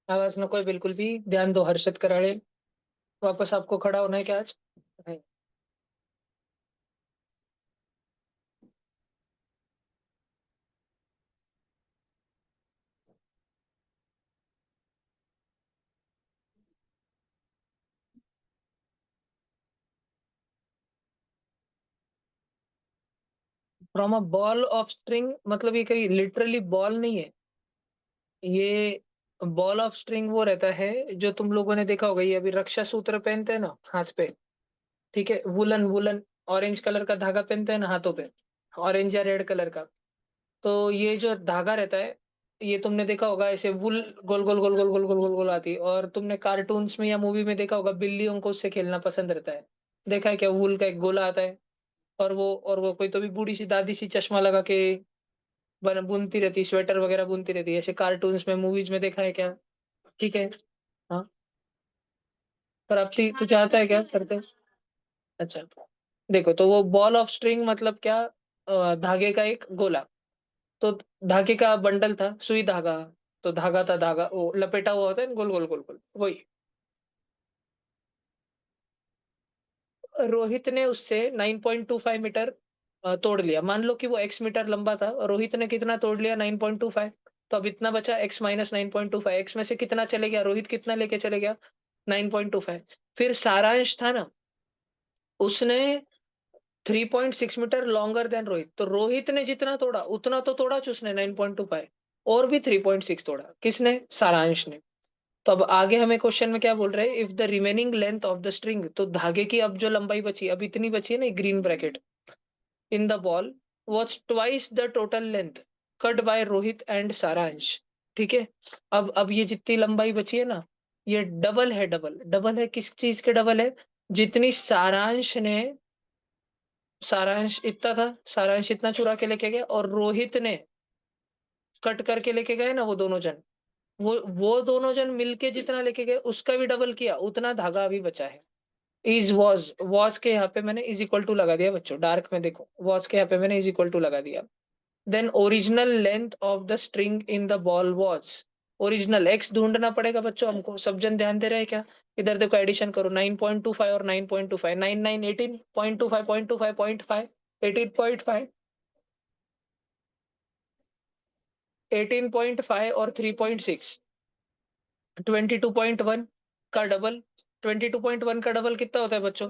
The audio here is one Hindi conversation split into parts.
आवाज ना कोई, बिल्कुल भी। ध्यान दो हर्षद कराड़े। वापस आपको खड़ा होना है क्या आज? नहीं। From a ball of string मतलब ये कहीं लिटरली बॉल नहीं है। ये बॉल ऑफ स्ट्रिंग वो रहता है जो तुम लोगों ने देखा होगा, ये अभी रक्षा सूत्र पहनते हैं ना हाथ पे। ठीक है, वुलन वुलन ऑरेंज कलर का धागा पहनते हैं ना हाथों पे, ऑरेंज या रेड कलर का। तो ये जो धागा रहता है, ये तुमने देखा होगा ऐसे वुल गोल गोल गोल गोल गोल गोल गोल गोल आती है। और तुमने कार्टून्स में या मूवी में देखा होगा बिल्लियों को उससे खेलना पसंद रहता है। देखा है क्या? वुल का एक गोला आता है, और वो कोई तो भी बूढ़ी सी दादी सी चश्मा लगा के बुनती रहती, स्वेटर वगैरह बुनती रहती है, ऐसे कार्टून्स में मूवीज में देखा है क्या? ठीक है। हाँ। पर अब तू चाहता है क्या करते? अच्छा, देखो तो वो बॉल ऑफ स्ट्रिंग मतलब क्या? धागे का एक गोला। तो धागे का बंडल था, सुई धागा। तो धागा था, धागा वो लपेटा हुआ होता है ना, गोल गोल गोल गोल वही। रोहित ने उससे 9.25 मीटर तोड़ लिया। मान लो कि वो एक्स मीटर लंबा था और रोहित ने कितना तोड़ लिया? 9.25। तो अब इतना बचा, एक्स माइनस 9.25। एक्स में से कितना चले गया? रोहित कितना लेके चले गया? 9.25। फिर सारांश था ना, उसने 3.6 मीटर लॉन्गर देन रोहित। तो रोहित ने जितना तोड़ा उतना तो तोड़ा उसने 9.25, और भी 3.6 तोड़ा। किसने? सारांश ने। तो अब आगे हमें क्वेश्चन में क्या बोल रहे हैं? If the remaining length of the string, तो धागे की अब जो लंबाई बची, अब इतनी बची है ना green bracket, in the ball was twice the total length cut by Rohit and सारांश। ठीक है। अब ये जितनी लंबाई बची है ना, ये डबल है। डबल डबल है, किस चीज के डबल है? जितनी सारांश ने, सारांश इतना था, सारांश इतना चुरा के लेके गया, और रोहित ने कट करके लेके गए ना वो दोनों जन, वो दोनों जन मिलके जितना लेके गए उसका भी डबल किया, उतना धागा अभी बचा है। इज वॉज के यहाँ पे मैंने इज इक्वल टू लगा दिया बच्चों, डार्क में देखो, वॉज के यहाँ पे मैंने इज इक्वल टू लगा दिया। Then original length of the string in the ball was, original x ढूंढना पड़ेगा बच्चों हमको। सब जन ध्यान दे रहे हैं क्या? इधर देखो, एडिशन करो, 9.25 और 9.25, 9 9 18.25 18.5 18.5 और 3.6, 22.1 का डबल। 22.1 का डबल कितना होता है बच्चों?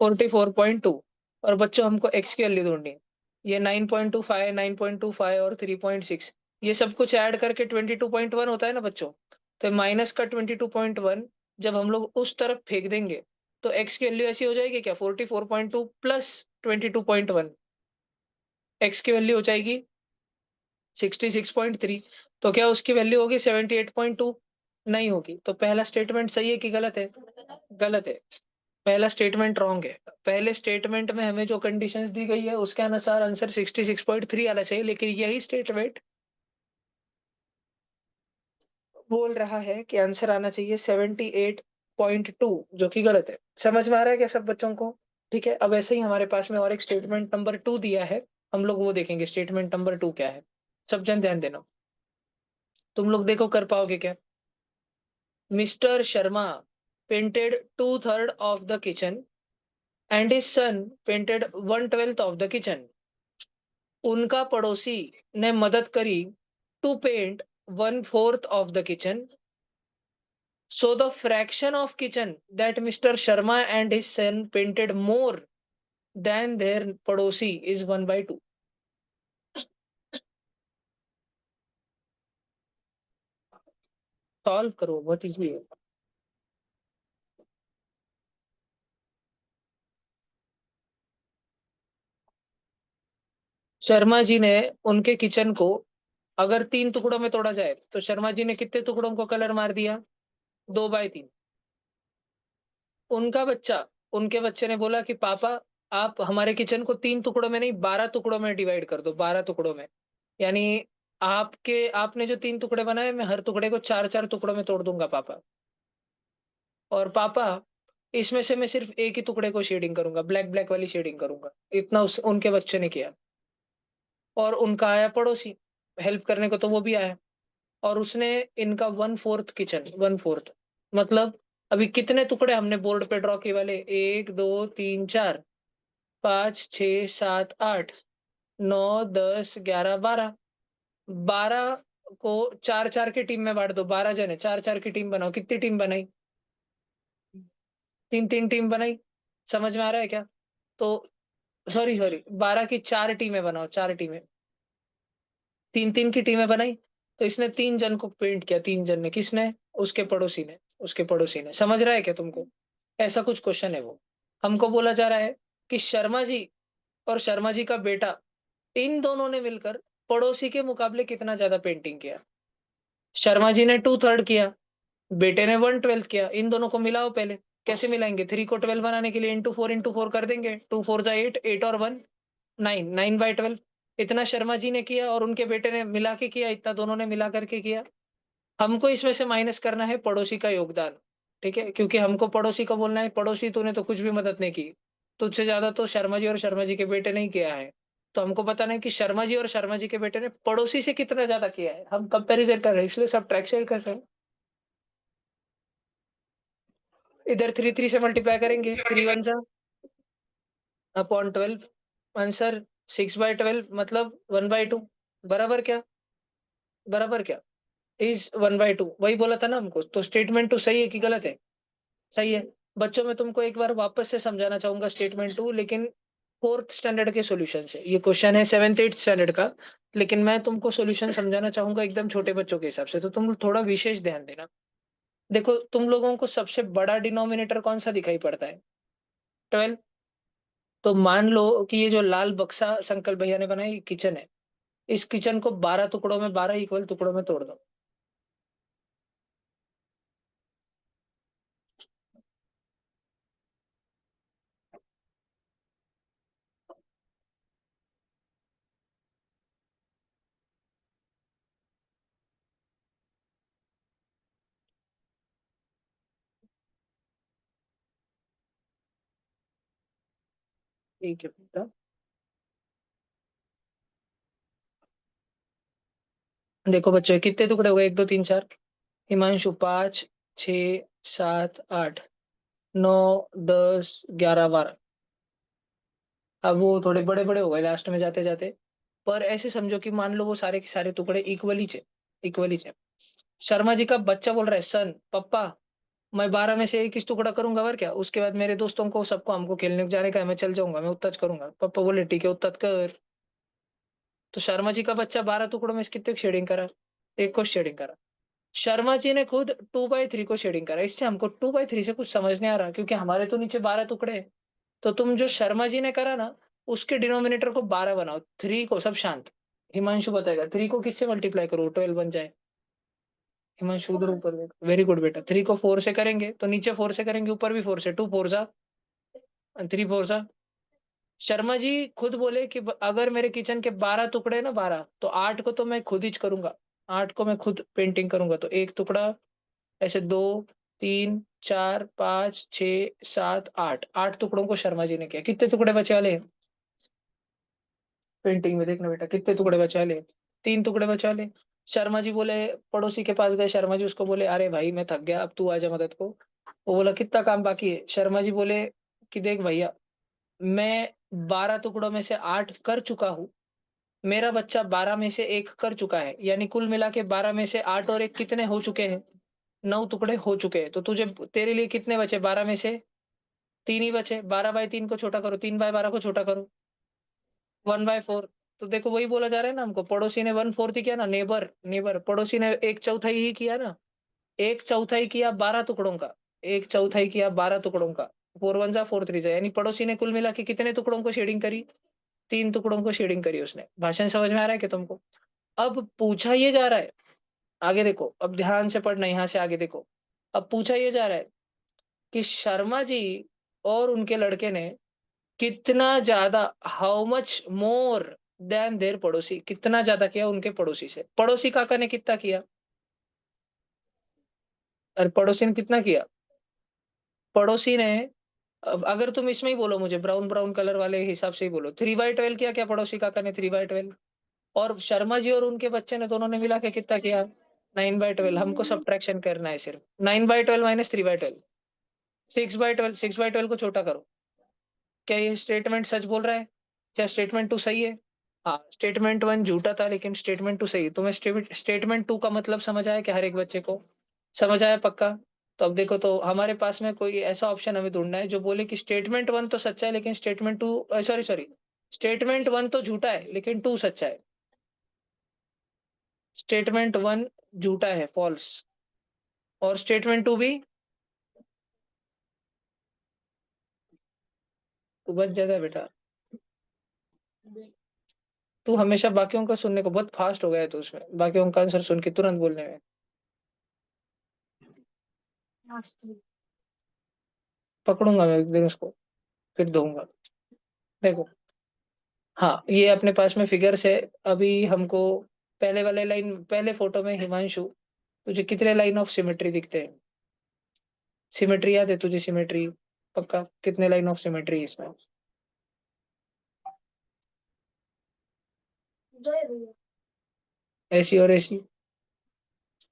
44.2। और बच्चों हमको एक्स की वैल्यू ढूंढनी है। ये 9.25, 9.25 और 3.6, ये सब कुछ ऐड करके 22.1 होता है ना बच्चों। तो माइनस का 22.1 जब हम लोग उस तरफ फेंक देंगे, तो एक्स की वैल्यू ऐसी हो जाएगी क्या? 44.2 प्लस 22.1, एक्स की वैल्यू हो जाएगी 66.3। तो क्या उसकी वैल्यू होगी 78.2? नहीं होगी। तो पहला स्टेटमेंट सही है कि गलत है? गलत है। पहला स्टेटमेंट रॉन्ग है। पहले स्टेटमेंट में हमें जो कंडीशंस दी गई है उसके अनुसार आंसर 66.3 आना चाहिए, लेकिन यही स्टेटमेंट बोल रहा है कि आंसर आना चाहिए 78.2, जो कि गलत है। समझ में आ रहा है क्या सब बच्चों को? ठीक है। अब ऐसे ही हमारे पास में और एक स्टेटमेंट नंबर 2 दिया है, हम लोग वो देखेंगे स्टेटमेंट नंबर 2 क्या है। सब जन ध्यान देना। तुम लोग देखो कर पाओगे क्या? Mister Sharma painted 2/3 of the kitchen and his son painted 1/12 of the kitchen. उनका पड़ोसी ने मदद करी to paint 1/4 of the kitchen. So the fraction of kitchen that mister Sharma and his son painted more than their पड़ोसी इज 1/2। सॉल्व करो, बहुत इजी है। शर्मा जी ने उनके किचन को अगर 3 टुकड़ों में तोड़ा जाए, तो शर्मा जी ने कितने टुकड़ों को कलर मार दिया? 2/3। उनका बच्चा, उनके बच्चे ने बोला कि पापा, आप हमारे किचन को 3 टुकड़ों में नहीं 12 टुकड़ों में डिवाइड कर दो, 12 टुकड़ों में। यानी आपने जो 3 टुकड़े बनाए, मैं हर टुकड़े को 4 4 टुकड़ों में तोड़ दूंगा पापा। और पापा, इसमें से मैं सिर्फ एक ही टुकड़े को शेडिंग करूंगा, ब्लैक ब्लैक वाली शेडिंग करूंगा। इतना उनके बच्चे ने किया। और उनका आया पड़ोसी हेल्प करने को, तो वो भी आया। और उसने इनका 1/4 किचन, 1/4 मतलब अभी कितने टुकड़े हमने बोर्ड पे ड्रॉ किए वाले 1, 2, 3, 4, 5, 6, 7, 8, 9, 10, 11, 12। 12 को 4-4 की टीम में बाँट दो, 12 जन है, 4-4 की टीम बनाओ। कितनी टीम बनाई? 3-3 टीम बनाई। समझ में आ रहा है क्या? तो सॉरी 12 की 4 टीमें बनाओ, 4 टीमें। 3-3 की टीमें बनाई, तो इसने 3 जन को पेंट किया, 3 जन ने। किसने? उसके पड़ोसी ने, उसके पड़ोसी ने। समझ रहा है क्या तुमको? ऐसा कुछ क्वेश्चन है वो। हमको बोला जा रहा है कि शर्मा जी और शर्मा जी का बेटा, इन दोनों ने मिलकर पड़ोसी के मुकाबले कितना ज़्यादा पेंटिंग किया। शर्मा जी ने 2/3 किया, बेटे ने 1/12 किया। इन दोनों को मिलाओ पहले। कैसे मिलाएँगे? 3 को 12 बनाने के लिए इंटू 4 कर देंगे। 2 4 जा 8, 8 और 1 9, 9/12। इतना शर्मा जी ने किया और उनके बेटे ने मिला के किया, इतना दोनों ने मिला करके किया। हमको इसमें से माइनस करना है पड़ोसी का योगदान, ठीक है? क्योंकि हमको पड़ोसी को बोलना है, पड़ोसी तूने तो कुछ भी मदद नहीं की। तुझसे ज़्यादा तो शर्मा जी और शर्मा जी के बेटे ने ही किया है। तो हमको बताना है कि शर्मा जी और शर्मा जी के बेटे ने पड़ोसी से कितना ज़्यादा किया है। हम कंपैरिज़न कर रहे हैं, इसलिए सब्ट्रैक्शन कर रहे हैं। इधर 3 से मल्टीप्लाई करेंगे, 3 वन जा अपॉन 12 आंसर 6/12 मतलब 1/2 बराबर क्या? बराबर क्या? इज़ 1/2 वही बोला था ना हमको, तो स्टेटमेंट 2 सही है कि गलत है? सही है। बच्चों मैं तुमको एक बार वापस से समझाना चाहूँगा स्टेटमेंट 2 लेकिन 4th स्टैंडर्ड के सॉल्यूशन से। ये क्वेश्चन है 7th-8th स्टैंडर्ड का, लेकिन मैं तुमको सॉल्यूशन समझाना चाहूँगा एकदम छोटे बच्चों के हिसाब से, तो तुम थोड़ा विशेष ध्यान देना। देखो, तुम लोगों को सबसे बड़ा डिनोमिनेटर कौन-सा दिखाई पड़ता है? 12। तो मान लो कि ये जो लाल बक्सा संकल्प भैया ने बनाया, ये किचन है। इस किचन को 12 टुकड़ों में 12 इक्वल टुकड़ों में तोड़ दो। ठीक है बेटा। देखो बच्चों, ये कितने टुकड़े हो गए? 1, 2, 3, 4। हिमांशु 5, 6, 7, 8, 9, 10, 11, 12। अब वो थोड़े बड़े-बड़े हो गए लास्ट में जाते-जाते। पर ऐसे समझो कि मान लो वो सारे के सारे टुकड़े इक्वली चे। शर्मा जी का बच्चा बोल रहा है, सन, पप्पा मैं 12 में से 21 टुकड़ा करूँगा और क्या? उसके बाद मेरे दोस्तों को सबको हमको खेलने जाने का है, मैं चल जाऊँगा, मैं उतना करूँगा। पापा बोले, "ठीक है, उतना कर।" तो शर्मा जी का बच्चा 12 टुकड़ों में से कितने को शेडिंग करा? 1 को शेडिंग करा। शर्मा जी ने खुद 2/3 को शेडिंग करा। इससे हमको 2/3 से कुछ समझ नहीं आ रहा क्योंकि हमारे तो नीचे 12 टुकड़े हैं। तो तुम जो शर्मा जी ने करा ना, उसके डिनोमिनेटर को 12 बनाओ, 3 को सब शांत। हिमांशु बताएगा 3 को किससे मल्टीप्लाई करूँ 12 बन जाए? हिमांशु उधर ऊपर देख। वेरी गुड बेटा। 3 को 4 से करेंगे, तो नीचे 4 से करेंगे, ऊपर भी 4 से। 2 4 जा 3 4 जा। शर्मा जी खुद बोले कि अगर मेरे किचन के 12 टुकड़े ना 12 तो 8 को तो मैं खुद ही करूँगा। 8 को मैं खुद पेंटिंग करूँगा। तो 1 टुकड़ा ऐसे 2, 3, 4, 5, 6, 7, 8, 8 टुकड़ों को शर्मा जी ने किया। कितने टुकड़े बचे वाले हैं? पेंटिंग में देखना बेटा कितने टुकड़े बचा ले। 3 टुकड़े बचा ले। शर्मा जी बोले, पड़ोसी के पास गए, शर्मा जी उसको बोले, अरे भाई मैं थक गया, अब तू आजा मदद को। वो बोला कितना काम बाकी है? शर्मा जी बोले कि देख भैया, मैं 12 टुकड़ों में से 8 कर चुका हूँ। मेरा बच्चा 12 में से 1 कर चुका है, यानी कुल मिला के 12 में से 8 और 1 कितने हो चुके हैं? 9 टुकड़े हो चुके हैं। तो तुझे तेरे लिए कितने बचे 12 में से? 3 ही बचे। 12/3 को छोटा करो, 3/12 को छोटा करो। 1/4। तो देखो वही बोला जा रहा है ना हमको, पड़ोसी ने 1/4 ही किया ना, नेबर नेबर पड़ोसी ने 1/4 ही किया ना। 1/4 किया 12 टुकड़ों का, 1/4 किया 12 टुकड़ों का। 4 1 जा 4 3 जा, यानी पड़ोसी ने कुल मिला के कितने टुकड़ों को शेडिंग करी? 3 टुकड़ों को शेडिंग करी उसने। भाषण समझ में आ रहा है क्या तुमको? अब पूछा ये जा रहा है, आगे देखो, अब ध्यान से पढ़ना, यहाँ से आगे देखो। अब पूछा ये जा रहा है कि शर्मा जी और उनके लड़के ने कितना ज़्यादा, how much more than their पड़ोसी, कितना ज़्यादा किया उनके पड़ोसी से। पड़ोसी काका ने कितना किया? और पड़ोसी ने कितना किया? पड़ोसी ने अगर तुम इसमें ही बोलो मुझे ब्राउन-ब्राउन कलर वाले हिसाब से ही बोलो, 3/12 किया क्या पड़ोसी काका ने 3/12? और शर्मा जी और उनके बच्चे ने दोनों ने मिला के कितना किया? 9/12 हमको सब्ट्रैक्शन करना है सिर्फ। 9/12 माइनस 3/12। 6/12, 6/12 को छोटा करो। क्या ये स्टेटमेंट सच बोल रहा है? क्या स्टेटमेंट टू सही है? हाँ, स्टेटमेंट वन झूठा था लेकिन स्टेटमेंट टू सही है। तुम्हें स्टेटमेंट टू का मतलब समझ आया क्या हर एक बच्चे को? समझ आया पक्का? तो अब देखो, तो हमारे पास में कोई ऐसा ऑप्शन हमें ढूंढना है जो बोले कि स्टेटमेंट वन तो सच्चा है लेकिन statement two, sorry sorry, statement one तो झूठा है लेकिन टू सच्चा है। स्टेटमेंट वन झूठा है, फॉल्स, और स्टेटमेंट टू भी। तू बच जाता है बेटा। तू हमेशा बाकियों का सुनने को बहुत फास्ट हो गया है, तो उसमें बाकियों का आंसर सुन के तुरंत बोलने में। पकड़ूंगा मैं एक दिन उसको, फिर दूंगा। देखो, हाँ ये अपने पास में फिगर्स है। अभी हमको पहले वाले लाइन, पहले फोटो में हिमांशु, तुझे कितने लाइन ऑफ सिमेट्री दिखते हैं? सिमेट्री याद है तुझे? सिमेट्री पक्का कितने लाइन ऑफ सिमेट्री है इसमें? ऐसी और ऐसी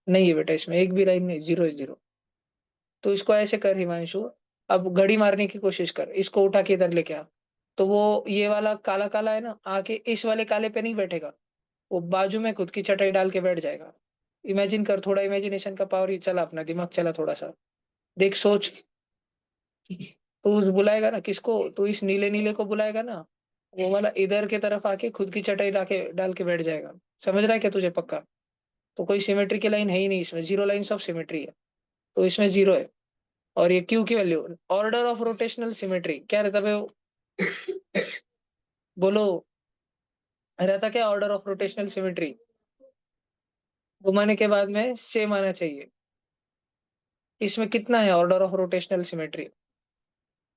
नहीं है बेटा, इसमें एक भी लाइन नहीं, जीरो है, जीरो। तो इसको ऐसे कर हिमांशु, अब घड़ी मारने की कोशिश कर, इसको उठा के इधर लेके आ। तो वो ये वाला काला काला है ना, आके इस वाले काले पे नहीं बैठेगा, वो बाजू में खुद की चटाई डाल के बैठ जाएगा। इमेजिन कर, थोड़ा इमेजिनेशन का पावर ही चला, अपना दिमाग चला थोड़ा सा। देख सोच, तू बुलाएगा ना किसको? तू इस नीले नीले को बुलाएगा ना, वो वाला इधर की तरफ आके खुद की चटाई डाल के बैठ जाएगा। समझ रहा है क्या तुझे पक्का? तो कोई सिमेट्री की लाइन है ही नहीं इसमें, जीरो लाइंस ऑफ सिमेट्री है, तो इसमें जीरो है। और ये क्यू की value, order of rotational symmetry क्या रहता है? बोलो, रहता क्या ऑर्डर ऑफ रोटेशनल सिमेट्री? घुमाने के बाद में सेम आना चाहिए। इसमें कितना है ऑर्डर ऑफ रोटेशनल सिमेट्री?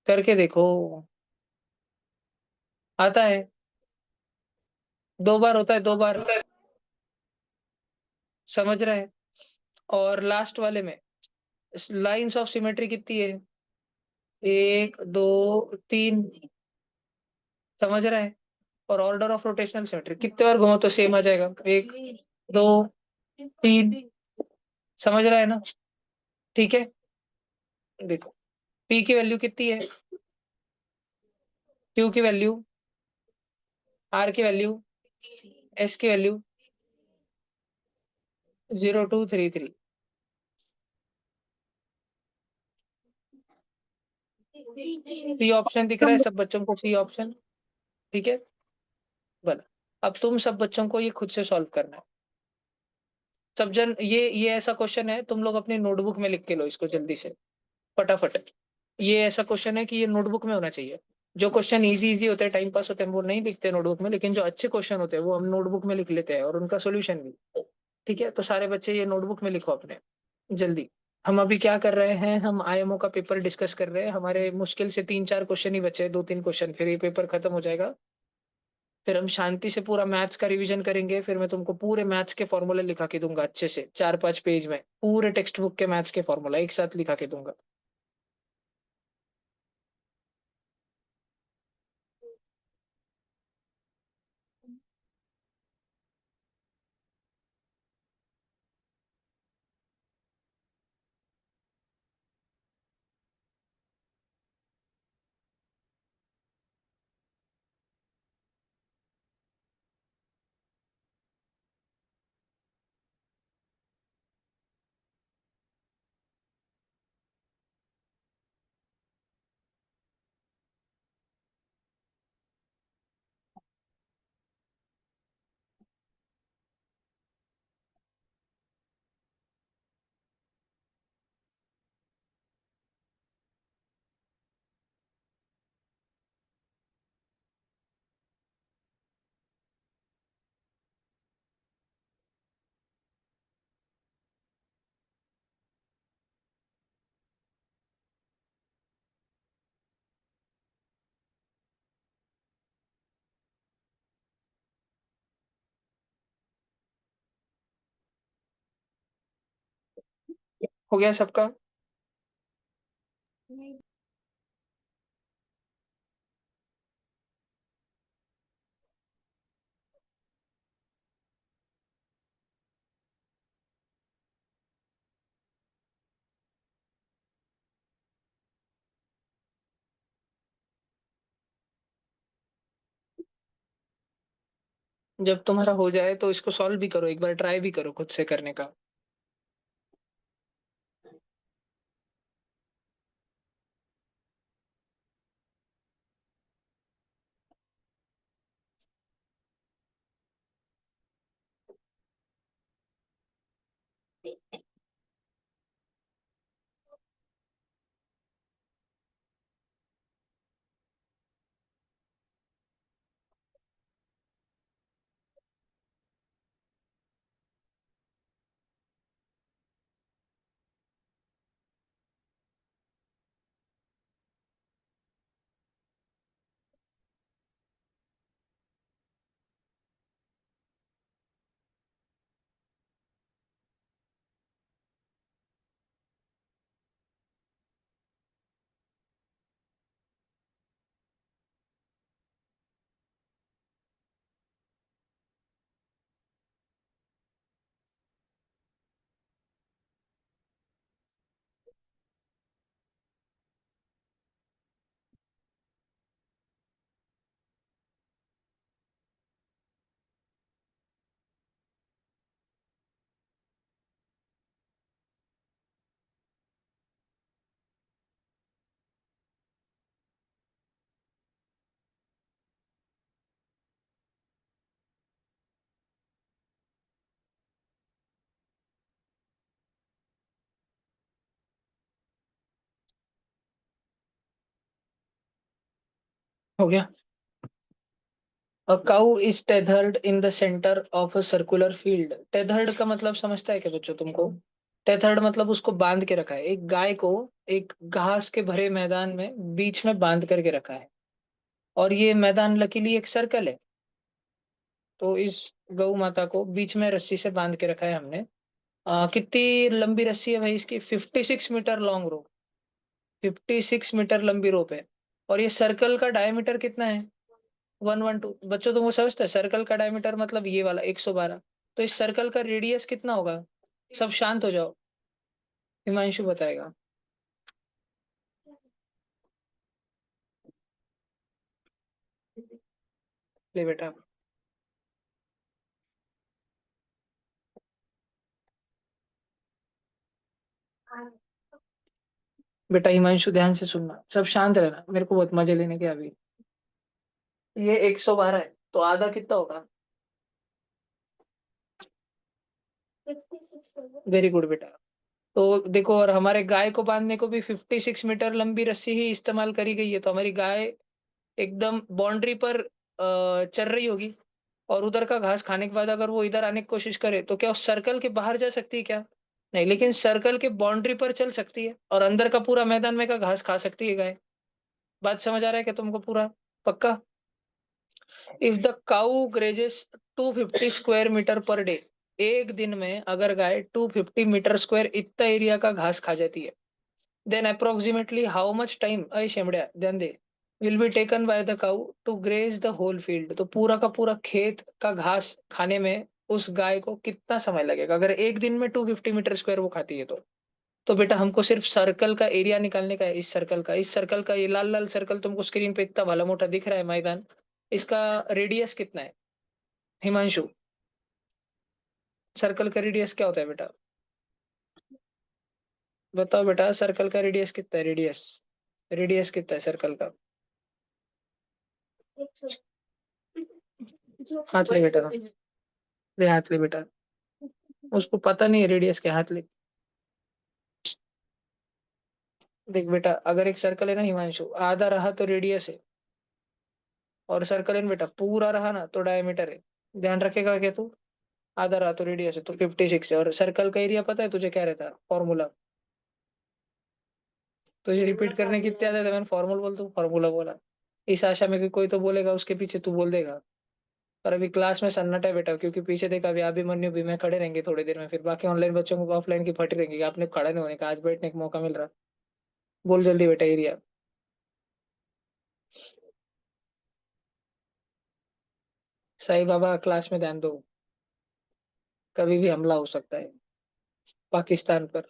करके देखो। आता है, दो बार होता है, दो बार। समझ रहे हैं? और लास्ट वाले में लाइंस ऑफ सिमेट्री कितनी है? एक, दो, तीन। समझ रहे हैं? और ऑर्डर ऑफ रोटेशनल सिमेट्री कितने बार घुमाओ तो सेम आ जाएगा? एक, दो, तीन। समझ रहा है ना? ठीक है। देखो, पी की वैल्यू कितनी है, क्यू की वैल्यू, आर की वैल्यू, एस की वैल्यू 0233। सी ऑप्शन दिख रहा है सब बच्चों को? सी ऑप्शन, ठीक है। बना। अब तुम सब बच्चों को ये खुद से सॉल्व करना है। सब जन, ये ऐसा क्वेश्चन है, तुम लोग अपनी नोटबुक में लिख के लो इसको जल्दी से, फटाफट। ये ऐसा क्वेश्चन है कि ये नोटबुक में होना चाहिए। जो क्वेश्चन इजी इजी होते हैं, टाइम पास होते हैं, वो नहीं लिखते नोटबुक में, लेकिन जो अच्छे क्वेश्चन होते हैं वो हम नोटबुक में लिख लेते हैं, और उनका सोल्यूशन भी। ठीक है, तो सारे बच्चे ये नोटबुक में लिखो अपने, जल्दी। हम अभी क्या कर रहे हैं, हम आईएमओ का पेपर डिस्कस कर रहे हैं। हमारे मुश्किल से 3-4 क्वेश्चन ही बचे हैं, 2-3 क्वेश्चन, फिर ये पेपर खत्म हो जाएगा। फिर हम शांति से पूरा मैथ्स का रिवीजन करेंगे। फिर मैं तुमको पूरे मैथ्स के फॉर्मूले लिखा के दूंगा अच्छे से, 4-5 पेज में पूरे टेक्स्ट बुक के मैथ्स के फॉर्मूला एक साथ लिखा के दूंगा। हो गया सबका? जब तुम्हारा हो जाए तो इसको सॉल्व भी करो, एक बार ट्राई भी करो खुद से करने का। हो गया। A cow is tethered in the center of a circular field. Tethered का मतलब समझता है क्या बच्चों तुमको? टेथर्ड मतलब उसको बांध के रखा है। एक गाय को एक घास के भरे मैदान में बीच में बांध करके रखा है, और ये मैदान लकीली एक सर्कल है। तो इस गौ माता को बीच में रस्सी से बांध के रखा है हमने। कितनी लंबी रस्सी है भाई इसकी? 56 मीटर लॉन्ग रोप। 56 मीटर लंबी रोप है। और ये सर्कल का डायमीटर कितना है? 112। बच्चों तुमको समझते हैं सर्कल का डायमीटर मतलब ये वाला 112। तो इस सर्कल का रेडियस कितना होगा? सब शांत हो जाओ, हिमांशु बताएगा। ले बेटा। बेटा हिमांशु ध्यान से सुनना, सब शांत रहना, मेरे को बहुत मजे लेने के अभी। ये 112 है, तो आधा कितना होगा? वेरी गुड बेटा। तो देखो, और हमारे गाय को बांधने को भी 56 मीटर लंबी रस्सी ही इस्तेमाल करी गई है, तो हमारी गाय एकदम बाउंड्री पर चल रही होगी। और उधर का घास खाने के बाद अगर वो इधर आने की कोशिश करे तो क्या उस सर्कल के बाहर जा सकती है क्या? नहीं, लेकिन सर्कल के बाउंड्री पर चल सकती है, और अंदर का पूरा मैदान में का घास खा सकती है गाय। बात समझ आ रहा है क्या तुमको पूरा? पक्का? If the cow grazes 250 square metre per day, एक दिन में अगर गाय 250 मीटर स्क्वायर इतना एरिया का घास खा जाती है, then approximately how much time, अय शेमड़िया ध्यान दे, will be taken by the cow to graze the whole field. तो पूरा का पूरा खेत का घास खाने में उस गाय को कितना समय लगेगा, अगर एक दिन में 250 मीटर स्क्वायर वो खाती है तो? तो बेटा हमको सिर्फ सर्कल का एरिया निकालने का है। इस सर्कल का ये लाल लाल सर्कल तुमको स्क्रीन पे इतना भला मोटा दिख रहा है मैदान, इसका रेडियस कितना है हिमांशु? सर्कल का रेडियस क्या होता है बेटा? बताओ बेटा, सर्कल का रेडियस कितना है? रेडियस, रेडियस कितना है सर्कल का? हाथ ले बेटा, ले हाथ ले बेटा। उसको पता नहीं है रेडियस के, हाथ ले। देख बेटा, अगर एक सर्कल है ना हिमांशु, आधा रहा तो रेडियस है, और सर्कल है ना बेटा पूरा रहा ना तो डायमीटर है। ध्यान रखेगा क्या तू? आधा रहा तो रेडियस है, तो 56 है। और सर्कल का एरिया पता है तुझे क्या रहता है फॉर्मूला? तुझे रिपीट करने की इतनी आदत है, मैंने फॉर्मूला बोल तो फॉर्मूला बोला, इस आशा में कि कोई तो बोलेगा उसके पीछे तू बोल देगा। पर अभी क्लास में सन्नाटा है बेटा, क्योंकि पीछे देखा अभी अभिमन्यु भी मैं खड़े रहेंगे थोड़ी देर में, फिर बाकी ऑनलाइन बच्चों को ऑफलाइन की फटी रहेंगी कि आपने खड़ा नहीं होने का, आज बैठने का मौका मिल रहा। बोल जल्दी बेटा एरिया। साईं बाबा क्लास में ध्यान दो, कभी भी हमला हो सकता है पाकिस्तान पर।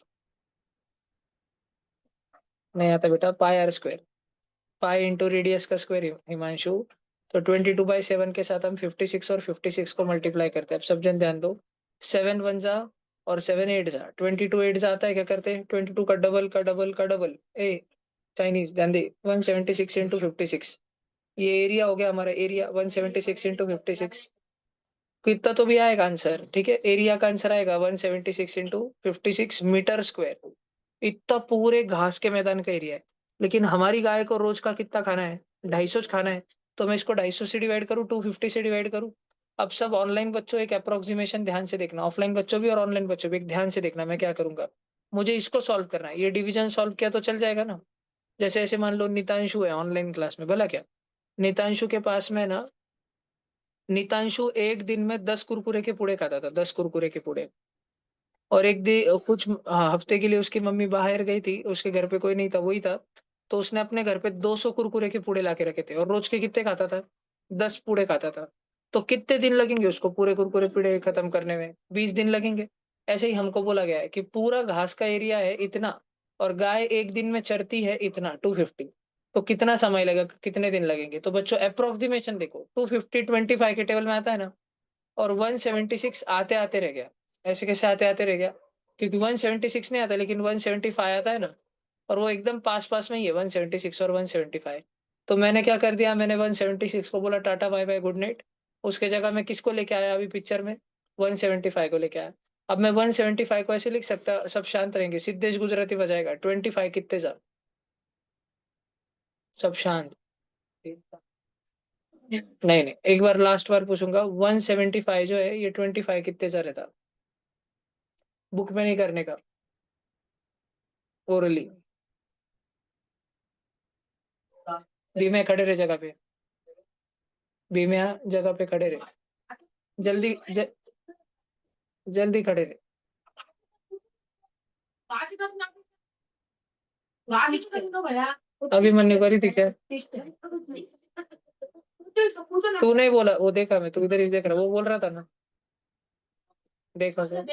नहीं आता बेटा, pi r square, pi into radius का स्क्वायर हिमांशु। तो 22/7 के साथ हम 56 और 56 को मल्टीप्लाई करते हैं। अब सब जन ध्यान दो, 7 वन जा और 7 एट जा, 22 एट जा आता है, क्या करते हैं 22 का डबल का डबल का डबल। ए चाइनीज ध्यान दे, 176 इंटू 56, ये एरिया हो गया हमारा, एरिया 176 इंटू 56। कितना तो भी आएगा आंसर, ठीक है, एरिया का आंसर आएगा 176 इंटू 56 मीटर स्क्वायर। इतना पूरे घास के मैदान का एरिया है। लेकिन हमारी गाय को रोज का कितना खाना है, 250 खाना है। तो मैं इसको 250 से डिवाइड करूँ, 250 से डिवाइड करूँ। अब सब ऑनलाइन बच्चों एक अप्रोक्सीमेशन ध्यान से देखना, ऑफलाइन बच्चों भी और ऑनलाइन बच्चों भी एक ध्यान से देखना। मैं क्या करूंगा, मुझे इसको सॉल्व करना है, ये डिवीजन सॉल्व किया तो चल जाएगा ना। जैसे ऐसे मान लो नितांशु है ऑनलाइन क्लास में, भला क्या, नितांशु के पास में ना, नितांशु एक दिन में 10 कुरकुरे के पूड़े खाता था, 10 कुरकुरे के पूड़े। और एक दिन कुछ हफ्ते के लिए उसकी मम्मी बाहर गई थी, उसके घर पे कोई नहीं था, वही था। तो उसने अपने घर पे 200 कुरकुरे के पूड़े ला के रखे थे, और रोज के कितने खाता था, 10 पूड़े खाता था। तो कितने दिन लगेंगे उसको पूरे कुरकुरे पूड़े खत्म करने में, 20 दिन लगेंगे। ऐसे ही हमको बोला गया है कि पूरा घास का एरिया है इतना, और गाय एक दिन में चरती है इतना 250। तो कितना समय लगेगा, कितने दिन लगेंगे। तो बच्चों अप्रोक्सीमेशन देखो, 250 25 के टेबल में आता है ना, और 176 आते आते रह गया। ऐसे कैसे आते आते रह गया, क्योंकि 176 नहीं आता, लेकिन 175 आता है ना, और वो एकदम पास पास में ही है 176 और 175। तो मैंने क्या कर दिया, मैंने 176 को बोला tata bye bye good night. उसके जगह मैं किसको लेके आया अभी पिक्चर में, 175 को लेके आया। अब मैं 175 को ऐसे लिख सकता, सब शांत रहेंगे, सिद्धेश गुजराती बजाएगा, 25 कितने जा, सब शांत। नहीं नहीं, एक बार लास्ट बार पूछूंगा, 175 जो है ये 25 कितने जा रहता, बुक में नहीं करने का, ओरली। बी में खड़े रहे जगह पे, बी में यहाँ जगह पे खड़े रहे, जल्दी जल्दी खड़े रहे। अभी मन नहीं करी थी क्या, तू नहीं बोला, वो देखा मैं, तू इधर ही देख रहा, वो बोल रहा था ना, देखा क्या,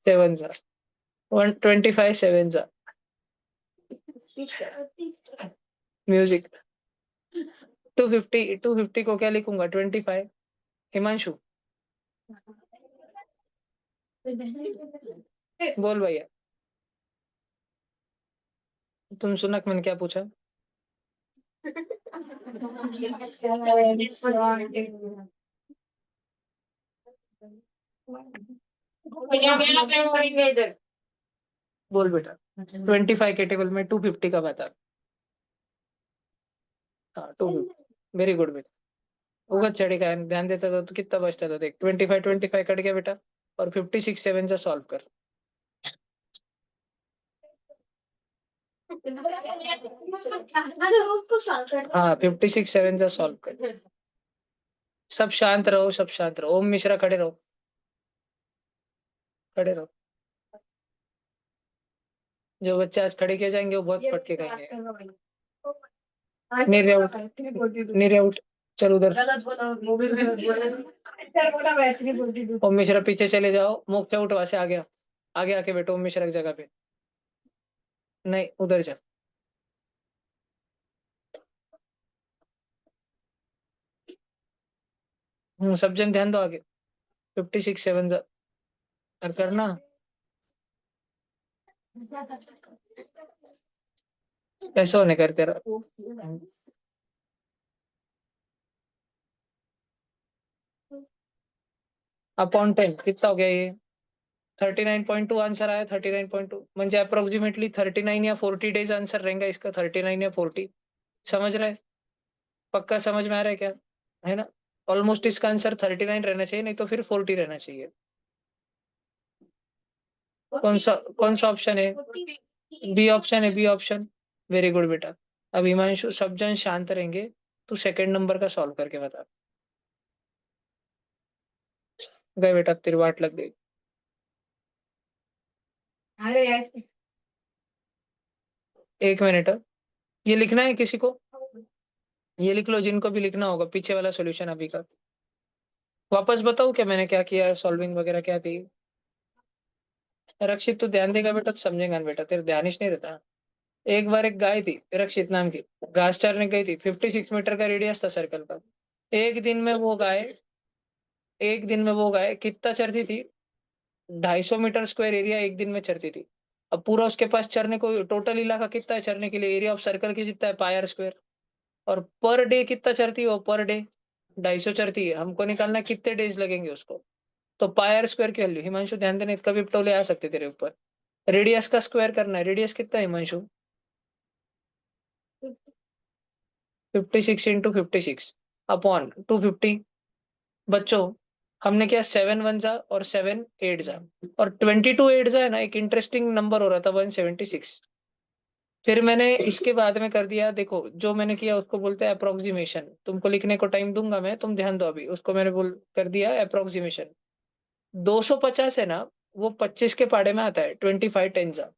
7 जा, 125 7 जा, म्यूजिक। 250 को क्या लिखूंगा, 25। हिमांशु बोल भैया, तुम सुना कि मैंने क्या पूछा। बोल बेटा, 25 के टेबल में 250 का बता। हाँ 250, वेरी गुड बेटा। होगा चढ़ेगा, ध्यान देता था तो कितना बचता था, देख 25 कट गया बेटा, और 56 7 से सॉल्व कर। हाँ 56 7 से सॉल्व कर। सब शांत रहो, सब शांत रहो, ओम मिश्रा खड़े रहो, खड़े रहो। जो बच्चे आज खड़े किए जाएंगे वो बहुत पट के खाएंगे। नीरे आउट, नीरे आउट, चल उधर। ओम मिश्रा पीछे चले जाओ, मुख आउट, वहां से आ गया, आगे आके बैठो ओम मिश्रा की जगह पे, नहीं उधर जा। सब जन ध्यान दो आगे, 56 7 और करना। कैसे होने करते रहो। अपॉन 10 कितना हो गया ये, 39.2 आंसर आया, 39.2 म्हणजे अप्रोक्सीमेटली 39 या 40 डेज आंसर रहेगा इसका, 39 या 40। समझ रहे, पक्का समझ में आ रहा है क्या, है ना। ऑलमोस्ट इसका आंसर 39 रहना चाहिए, नहीं तो फिर 40 रहना चाहिए। कौन सा ऑप्शन है, बी ऑप्शन है, बी ऑप्शन। वेरी गुड बेटा। अब हिमांशु सब जन शांत रहेंगे, तू सेकंड नंबर का सॉल्व करके बता। गए बेटा, तेरी वाट लग गई। अरे यार, 1 मिनट, ये लिखना है किसी को, ये लिख लो जिनको भी लिखना होगा, पीछे वाला सॉल्यूशन अभी का। वापस बताओ क्या मैंने क्या किया, सॉल्विंग वगैरह क्या थी। रक्षित तू ध्यान देगा बेटा तो समझेगा ना बेटा, तेरे ध्यान ही नहीं रहता। एक बार एक गाय थी रक्षित नाम की, घास चरने गई थी, 56 मीटर का रेडियस था सर्कल का। एक दिन में वो गाय एक दिन में वो गाय कितना चरती थी? 250 मीटर स्क्वायर एरिया एक दिन में चरती थी। अब पूरा उसके पास चरने को टोटल इलाका कितना है चरने के लिए? एरिया ऑफ सर्कल की जितना है पायर स्क्वायर। और पर डे कितना चरती है वो? पर डे 250 चरती है। हमको निकालना है कितने डेज लगेंगे उसको। तो पायर स्क्वायर की वैल्यू, हिमांशु ध्यान देना, इसका भी टोले आ सकते तेरे ऊपर। रेडियस का स्क्वायर करना है। रेडियस कितना है हिमांशु? 56 into 56 upon 250। बच्चों, हमने क्या 7 1 जा और 7 8 जा और 22 8 जा है ना, एक इंटरेस्टिंग नंबर हो रहा था 176। फिर मैंने इसके बाद में कर दिया, देखो जो मैंने किया उसको बोलते हैं अप्रोक्सीमेशन। तुमको लिखने को टाइम दूंगा मैं, तुम ध्यान दो। अभी उसको मैंने बोल कर दिया अप्रोक्सीमेशन। 250 है ना, वो 25 के पाड़े में आता है, 25 10 जा।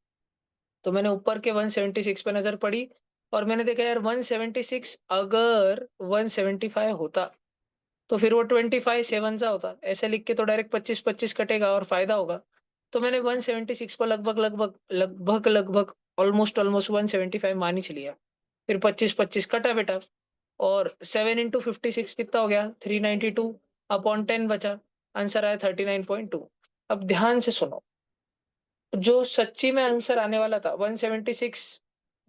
तो मैंने ऊपर के 176 पे नजर पड़ी और मैंने देखा यार 176 अगर 175 होता तो फिर वो 25 7 सा होता। ऐसे लिख के तो डायरेक्ट 25 25 कटेगा और फायदा होगा। तो मैंने 176 को लगभग लगभग लगभग लगभग ऑलमोस्ट ऑलमोस्ट 175 मान ही लिया। फिर 25 25 कटा बेटा। और 7 इंटू 56 कितना हो गया? 392 अपॉन 10 बचा। आंसर आया 39.2। अब ध्यान से सुनो, जो सच्ची में आंसर आने वाला था 176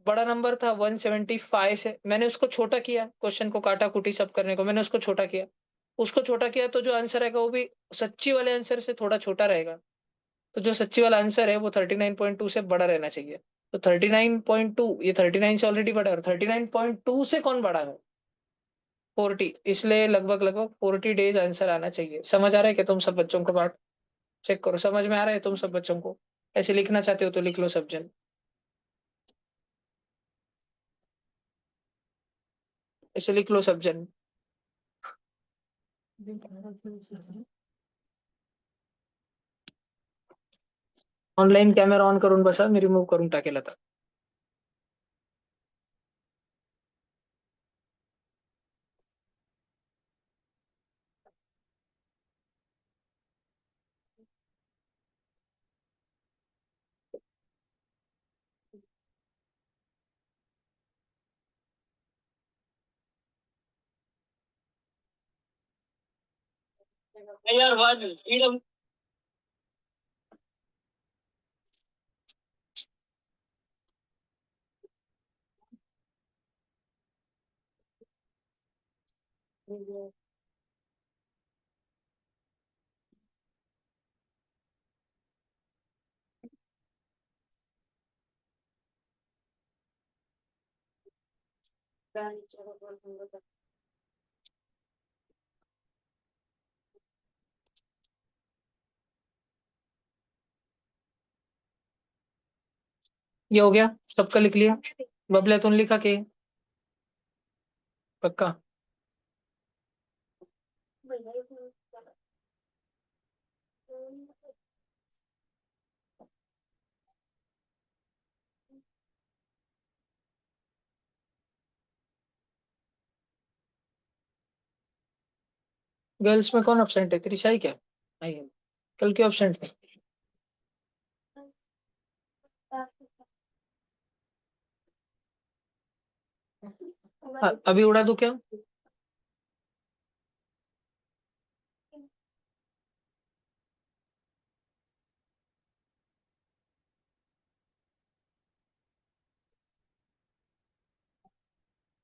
बड़ा नंबर था 175 से, मैंने उसको छोटा किया। क्वेश्चन को काटा कुटी सब करने को मैंने उसको छोटा किया। उसको छोटा किया तो जो आंसर आएगा वो भी सच्ची वाले आंसर से थोड़ा छोटा रहेगा। तो जो सच्ची वाला आंसर है वो 39.2 से बड़ा रहना चाहिए। तो 39.2, ये 39 से ऑलरेडी बड़ा है, और 39.2 से कौन बड़ा है? 40। इसलिए लगभग लगभग 40 डेज आंसर आना चाहिए। समझ आ रहा है कि तुम सब बच्चों को? बात चेक करो, समझ में आ रहा है तुम सब बच्चों को? ऐसे लिखना चाहते हो तो लिख लो सब जन। ऐसे लिख लो सब जन। ऑनलाइन कॅमेरा ऑन करून बसा, मी रिमूव्ह करून टाकेल आता. ये हो गया, सबका लिख लिया? बबल्या तुम लिखा के? पक्का? गर्ल्स में कौन एब्सेंट है? त्रिशा ही क्या? आई है। कल क्यों एब्सेंट थे? अभी उड़ा दूं क्या?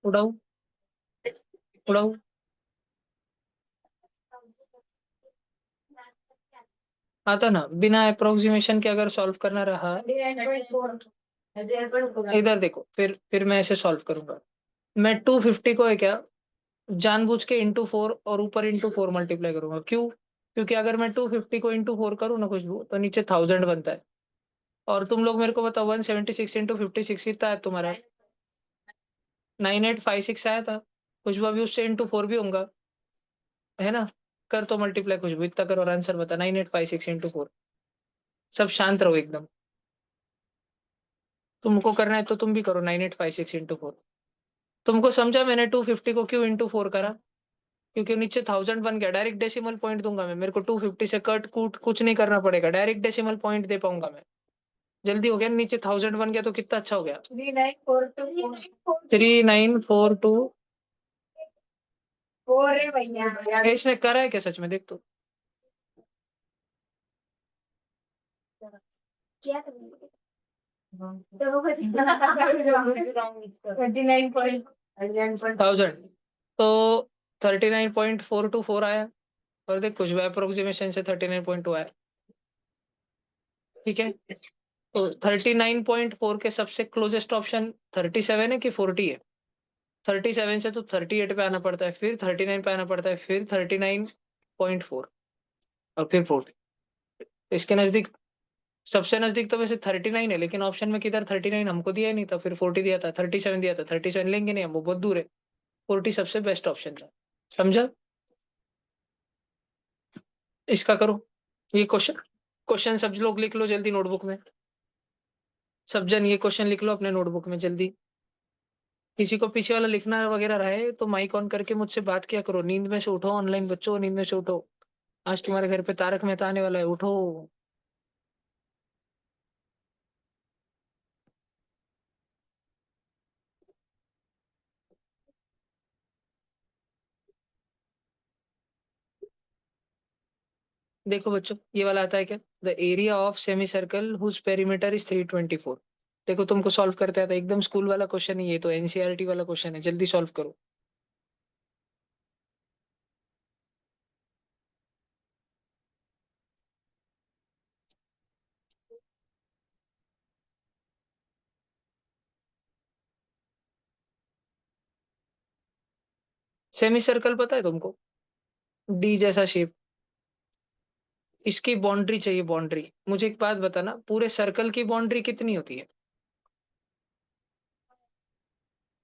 उड़ाऊ? उड़ाऊ? आता ना, बिना अप्रोक्सीमेशन के अगर सॉल्व करना रहा। इधर देखो, फिर मैं ऐसे सॉल्व करूंगा। मैं 250 को है क्या, जानबूझ के इंटू 4 और ऊपर इंटू 4 मल्टीप्लाई करूंगा। क्यों? क्योंकि अगर मैं 250 को इंटू 4 करूँ ना खुशबू, तो नीचे 1000 बनता है। और तुम लोग मेरे को बताओ 176 इंटू 56 कितना है तुम्हारा? 9856 आया था। खुशबू अभी उससे इंटू 4 भी होगा, है ना? कर तो मल्टीप्लाई खुशबू, इतना करो और आंसर बता। 9856 इंटू 4। सब शांत रहो एकदम। तुमको करना है तो तुम भी करो 9856 इंटू 4। तुमको समझा मैंने 250 को क्यों इंटू 4 करा? क्योंकि नीचे 1000 बन गया। डायरेक्ट डेसिमल पॉइंट दूंगा मैं, मेरे को 250 से कट कूट कुछ नहीं करना पड़ेगा, डायरेक्ट डेसिमल पॉइंट दे पाऊंगा मैं। जल्दी हो गया, नीचे 1000 बन गया तो कितना अच्छा हो गया। 3942 4 है भैया। इसने करा है क्या सच में, देख तो। क्या 1000 तो 39.424 आया। और देख कुछ भी अप्रोक्सीमेशन से 39.2 आया। ठीक है, तो 39.4 के सबसे क्लोजेस्ट ऑप्शन 37 है कि 40 है। 37 से तो 38 पे आना पड़ता है, फिर 39 पे आना पड़ता है, फिर 39.4 और फिर 40। इसके नजदीक, सबसे नजदीक तो वैसे 39 है, लेकिन ऑप्शन में किधर 39 हमको दिया ही नहीं था, फिर 40 दिया था, 37 दिया था। 37 लेंगे नहीं हम, वो बहुत दूर है। 40 सबसे बेस्ट ऑप्शन था। समझा? इसका करो ये क्वेश्चन। क्वेश्चन सब लोग लिख लो जल्दी नोटबुक में। सब जन ये क्वेश्चन लिख लो अपने नोटबुक में जल्दी। किसी को पीछे वाला लिखना वगैरह रहे तो माइक ऑन करके मुझसे बात किया करो। नींद में से उठो, ऑनलाइन बच्चों नींद में से उठो। आज तुम्हारे घर पे तारक मेहता आने वाला है, उठो। देखो बच्चों, ये वाला आता है क्या? The area of semicircle whose perimeter is 324। देखो तुमको सॉल्व करते आता है, एकदम स्कूल वाला क्वेश्चन है ये, तो एनसीईआरटी वाला क्वेश्चन है, जल्दी सॉल्व करो। सेमी सर्कल पता है तुमको? डी जैसा शेप। इसकी बाउंड्री चाहिए, बाउंड्री। मुझे एक बात बताना, पूरे सर्कल की बाउंड्री कितनी होती है?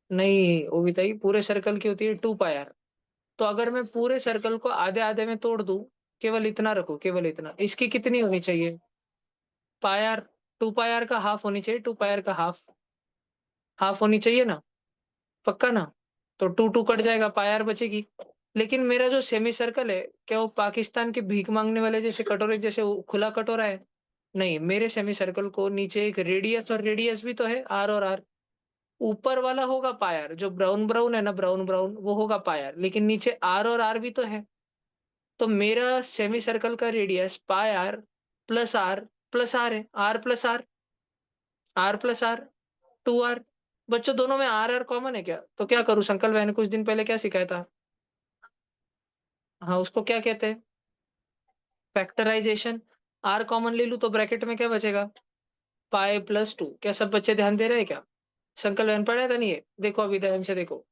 नहीं वो बताइए, पूरे सर्कल की होती है 2 पाई आर। तो अगर मैं पूरे सर्कल को आधे आधे में तोड़ दूं, केवल इतना रखो, केवल इतना, इसकी कितनी होनी चाहिए? पाई आर। 2 पाई आर का हाफ होनी चाहिए, 2 पाई आर का हाफ। हाफ होनी चाहिए ना? पक्का ना? तो टू टू कट जाएगा, पाई आर बचेगी। लेकिन मेरा जो सेमी सर्कल है, क्या वो पाकिस्तान के भीख मांगने वाले जैसे कटोरे जैसे वो खुला कटोरा है? नहीं, मेरे सेमी सर्कल को नीचे एक रेडियस, और रेडियस भी तो है आर और आर। ऊपर वाला होगा पायर, जो ब्राउन ब्राउन है ना, ब्राउन ब्राउन, वो होगा पायर, लेकिन नीचे आर और आर भी तो है। तो मेरा सेमी सर्कल का radius pi r plus r है। R plus r, r plus r, 2 r. बच्चों दोनों में आर आर कॉमन है क्या? तो क्या करूं? संकल्प मैंने कुछ दिन पहले क्या सिखाया था? हाँ, उसको क्या कहते हैं? फैक्टराइजेशन। आर कॉमन ले लूं तो ब्रैकेट में क्या बचेगा? पाई+2। क्या सब बच्चे ध्यान दे रहे हैं क्या? संकल्प मैंने पढ़ा था नहीं है? देखो अभी ध्यान से देखो।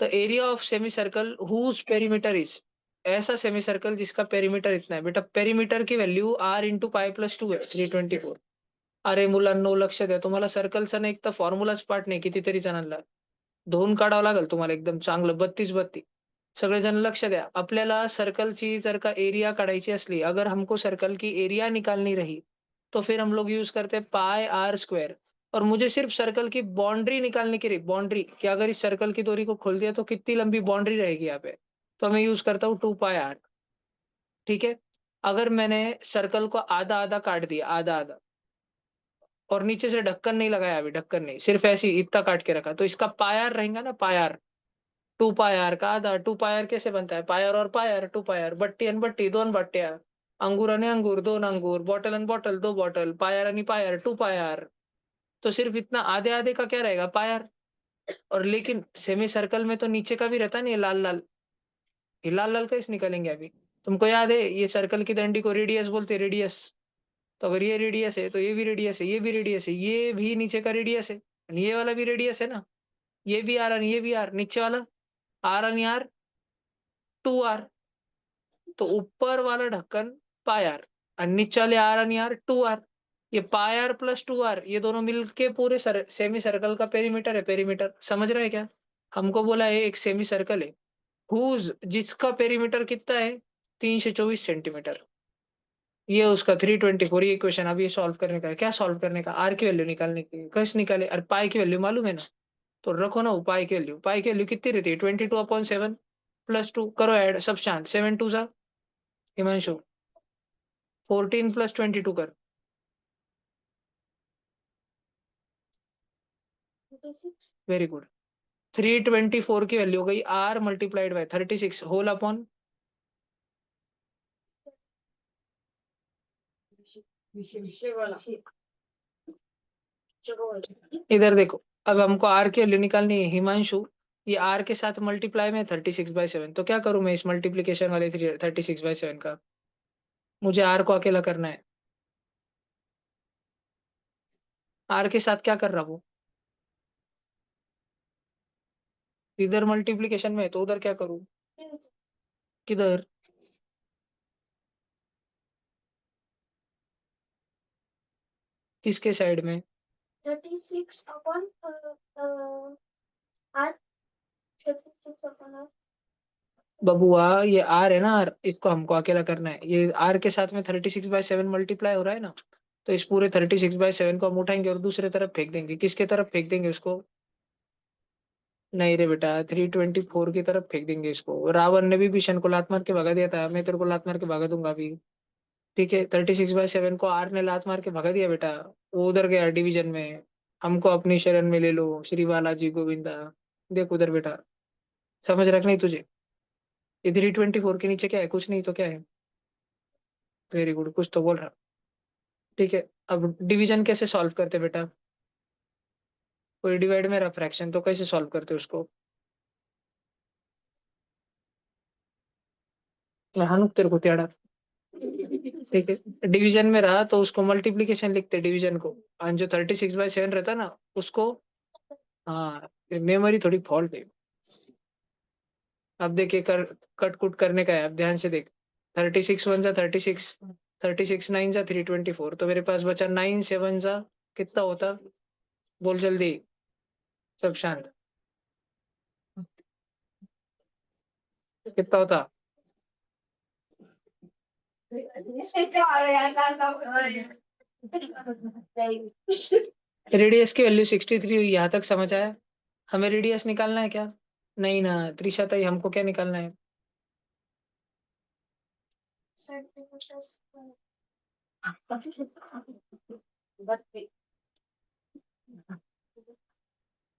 The area of semicircle whose perimeter is, ऐसा सेमी सर्कल जिसका पेरीमीटर इतना है। बेटा पेरीमीटर की व्हॅल्यू r × पाई+2 है, 324। अरे मुलांनो लक्ष द्या, तुम्हाला सर्कलचा ना एक तर फॉर्म्युलाच पाठ नाही कितीतरी जणांना. धुवून काढावं लागेल तुम्हाला एकदम चांगलं 32-32. सगळेजण लक्ष द्या. आपल्याला सर्कलची जर का एरिया काढायची असली, अगर हमको सर्कल की एरिया निकालनी रही, तो फिर हम लोग यूज करते हैं पाई आर स्क्वायर। और मुझे सिर्फ सर्कल की बाउंड्री निकालने की रही, बाउंड्री कि अगर इस सर्कल की दूरी को खोल दिया तो कितनी लंबी बाउंड्री रहेगी यहाँ पे। तो मैं यूज करता हूँ 2 पाई आर। ठीक है, अगर मैंने सर्कल को आधा आधा काट दिया, आधा आधा, और नीचे से ढक्कन नहीं लगाया, अभी ढक्कन नहीं, सिर्फ ऐसे ही इतना काट के रखा, तो इसका पायर रहेगा ना, पायर। 2 पायर का आधा। 2 पायर कैसे बनता है? पायर और पायर, 2 पायर, बट्टी आणि बट्टी, दोन बट्ट्या, अंगूर आणि अंगूर, दोन अंगूर, बॉटल आणि बॉटल, दो बॉटल, पायर आणि पायर, 2 पायर। तो सिर्फ इतना आधे आधे का क्या रहेगा? पायर। और लेकिन सेमी सर्कल में तो नीचे का भी रहता नहीं है, लाल लाल। ये लाल लाल कैसे निकालेंगे अभी? तुमको याद है ये सर्कल की डंडी को रेडियस बोलते हैं, रेडियस। तो अगर ये रेडियस है तो ये भी रेडियस है, ये भी रेडियस है, ये भी नीचे का रेडियस है, और ये वाला भी रेडियस है ना। ये भी आर और ये भी आर, नीचे वाला आर और आर, 2 आर। तो ऊपर वाला ढक्कन पाई आर, और नीचे वाले आर और आर 2 आर। ये पाई आर+2 आर, ये दोनों मिलके पूरे सेमी सर्कल का पेरीमीटर है। पेरीमीटर समझ रहे हैं क्या? हमको बोला है एक सेमी सर्कल है हुज, जिसका पेरीमीटर कितना है? 324 सेंटीमीटर। ये उसका 324। ये क्वेश्चन अभी सॉल्व करने का है। क्या सॉल्व करने का? आर की वैल्यू निकालने की। कैसे निकाले? और पाई की वैल्यू मालूम है ना? तो रखो ना वो पाई की वैल्यू। पाई की वैल्यू कितनी रहती है? 22/7 +2 करो ऐड, सब शांत। 7 2 जा, हिमांशु 14 + 22 कर। Very good. 324 की वैल्यू हो गई r multiplied by 36 whole upon, इधर देखो, अब हमको r की वैल्यू निकालनी है। हिमांशु, ये r के साथ मल्टीप्लाई में 36/7, तो क्या करूं मैं इस मल्टीप्लीकेशन वाले 36/7 का? मुझे r को अकेला करना है। r के साथ क्या कर रहा वो? इधर मल्टीप्लीकेशन में है तो उधर क्या करूं? किधर? किसके साइड में? 36 बबुआ, ये आर है ना, आर, इसको हमको अकेला करना है। ये आर के साथ में 36/7 मल्टीप्लाई हो रहा है ना, तो इस पूरे 36/7 को हम उठाएंगे और दूसरे तरफ फेंक देंगे। किसके तरफ फेंक देंगे उसको? नहीं रे बेटा, 324 की तरफ फेंक देंगे इसको। रावण ने भी भीषण को लात मार के भगा दिया था, मैं तेरे को लात मार के भगा दूंगा अभी। ठीक है, 36/7 को आर ने लात मार के भगा दिया बेटा। वो उधर गया डिवीजन में। हमको अपनी शरण में ले लो श्री बालाजी गोविंदा। देख उधर बेटा, समझ रख नहीं तुझे? ये 324 के नीचे क्या है? कुछ नहीं तो क्या है? वेरी गुड, कुछ तो बोल रहा। ठीक है, अब डिवीजन कैसे सॉल्व करते बेटा? कोई डिवाइड में रहा फ्रैक्शन, तो कैसे सॉल्व करते उसको? मैं हानुक तेरे को त्याड़ा। ठीक है, डिवीजन में रहा तो उसको मल्टीप्लीकेशन लिखते डिवीजन को, और जो 36/7 रहता ना उसको। हाँ, मेमोरी थोड़ी फॉल्ट है। अब देखिए, कट कुट करने का है, अब ध्यान से देख। 36 1 जा 36, 36 9 जा 324, तो मेरे पास बचा 9 7 जा, कितना होता? बोल जल्दी, सब शांत। कितना होता? रेडियस की वैल्यू 63 हुई, यहाँ तक समझ आया? हमें रेडियस निकालना है क्या? नहीं ना त्रिशा ताई, हमको क्या निकालना है?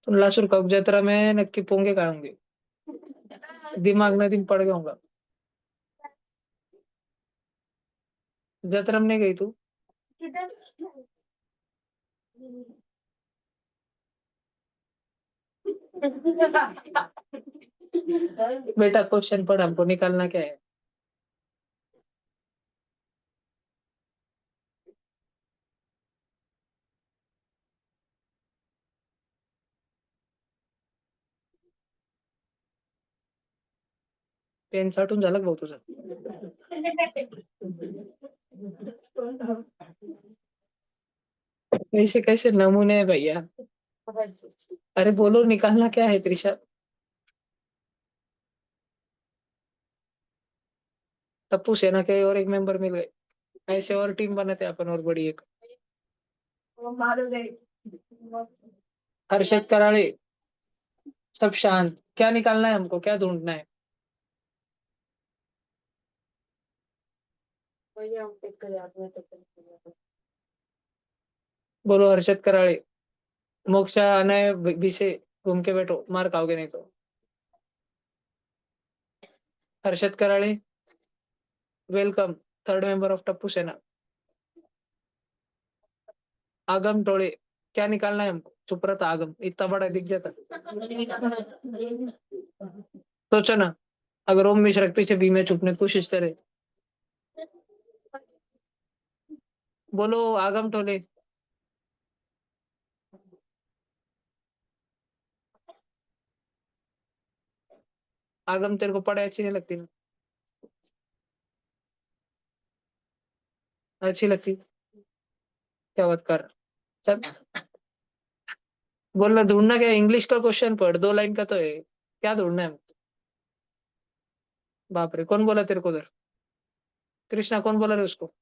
तुम लासूर कब जत्रा में नक्की पोंगे काय होंगे? दिमाग में दिन पड़ गया होगा। जत्रा में नहीं गई तू? बेटा क्वेश्चन पढ़, हमको निकालना क्या है? पेन साठून झालं का भाऊ तुझं? कैसे कैसे नमूने है भैया? अरे बोलो, निकालना क्या है त्रिशा? तप्पू सेना के और एक मेंबर मिल गए, ऐसे और टीम बनाते अपन और बड़ी एक। हर्षद कराड़े, सब शांत। क्या निकालना है हमको, क्या ढूंढना है? बोलो हर्षद कराड़े। मोक्षा आना है बी से, घूम के बैठो, मार खाओगे नहीं तो। Harshad Karade, welcome, third member of Tappu सेना। आगम टोळे, क्या निकालना है हमको? चुप रहता आगम, इतना बड़ा दिख जाता। सोचो ना, अगर ओम मिश्रा के पीछे बी में छुपने की कोशिश करे। बोलो आगम टोले। आगम, तेरे को पढ़ाई अच्छी नहीं लगती ना? अच्छी लगती? क्या बात कर? चल, बोलना ढूंढना क्या है? इंग्लिश का क्वेश्चन पढ़, 2 लाइन का तो है, क्या ढूंढना है? बाप रे, कौन बोला तेरे को उधर? कृष्णा, कौन बोला रे उसको?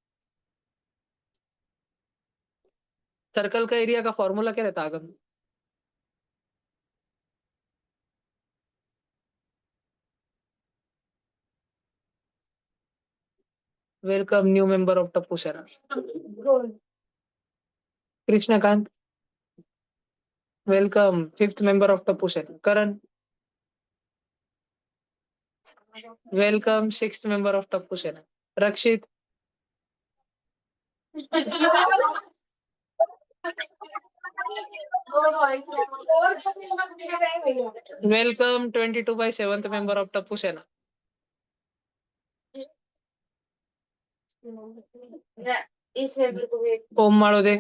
सर्कल का एरिया का फॉर्मूला क्या रहता है Aagam? Welcome new member of Tappu Sena. Krishnakant, welcome fifth member of Tappu Sena Karan. Welcome sixth member of Tappu Sena Rakshit. Welcome 22 by 7th member of Tappu Sena Om Madode.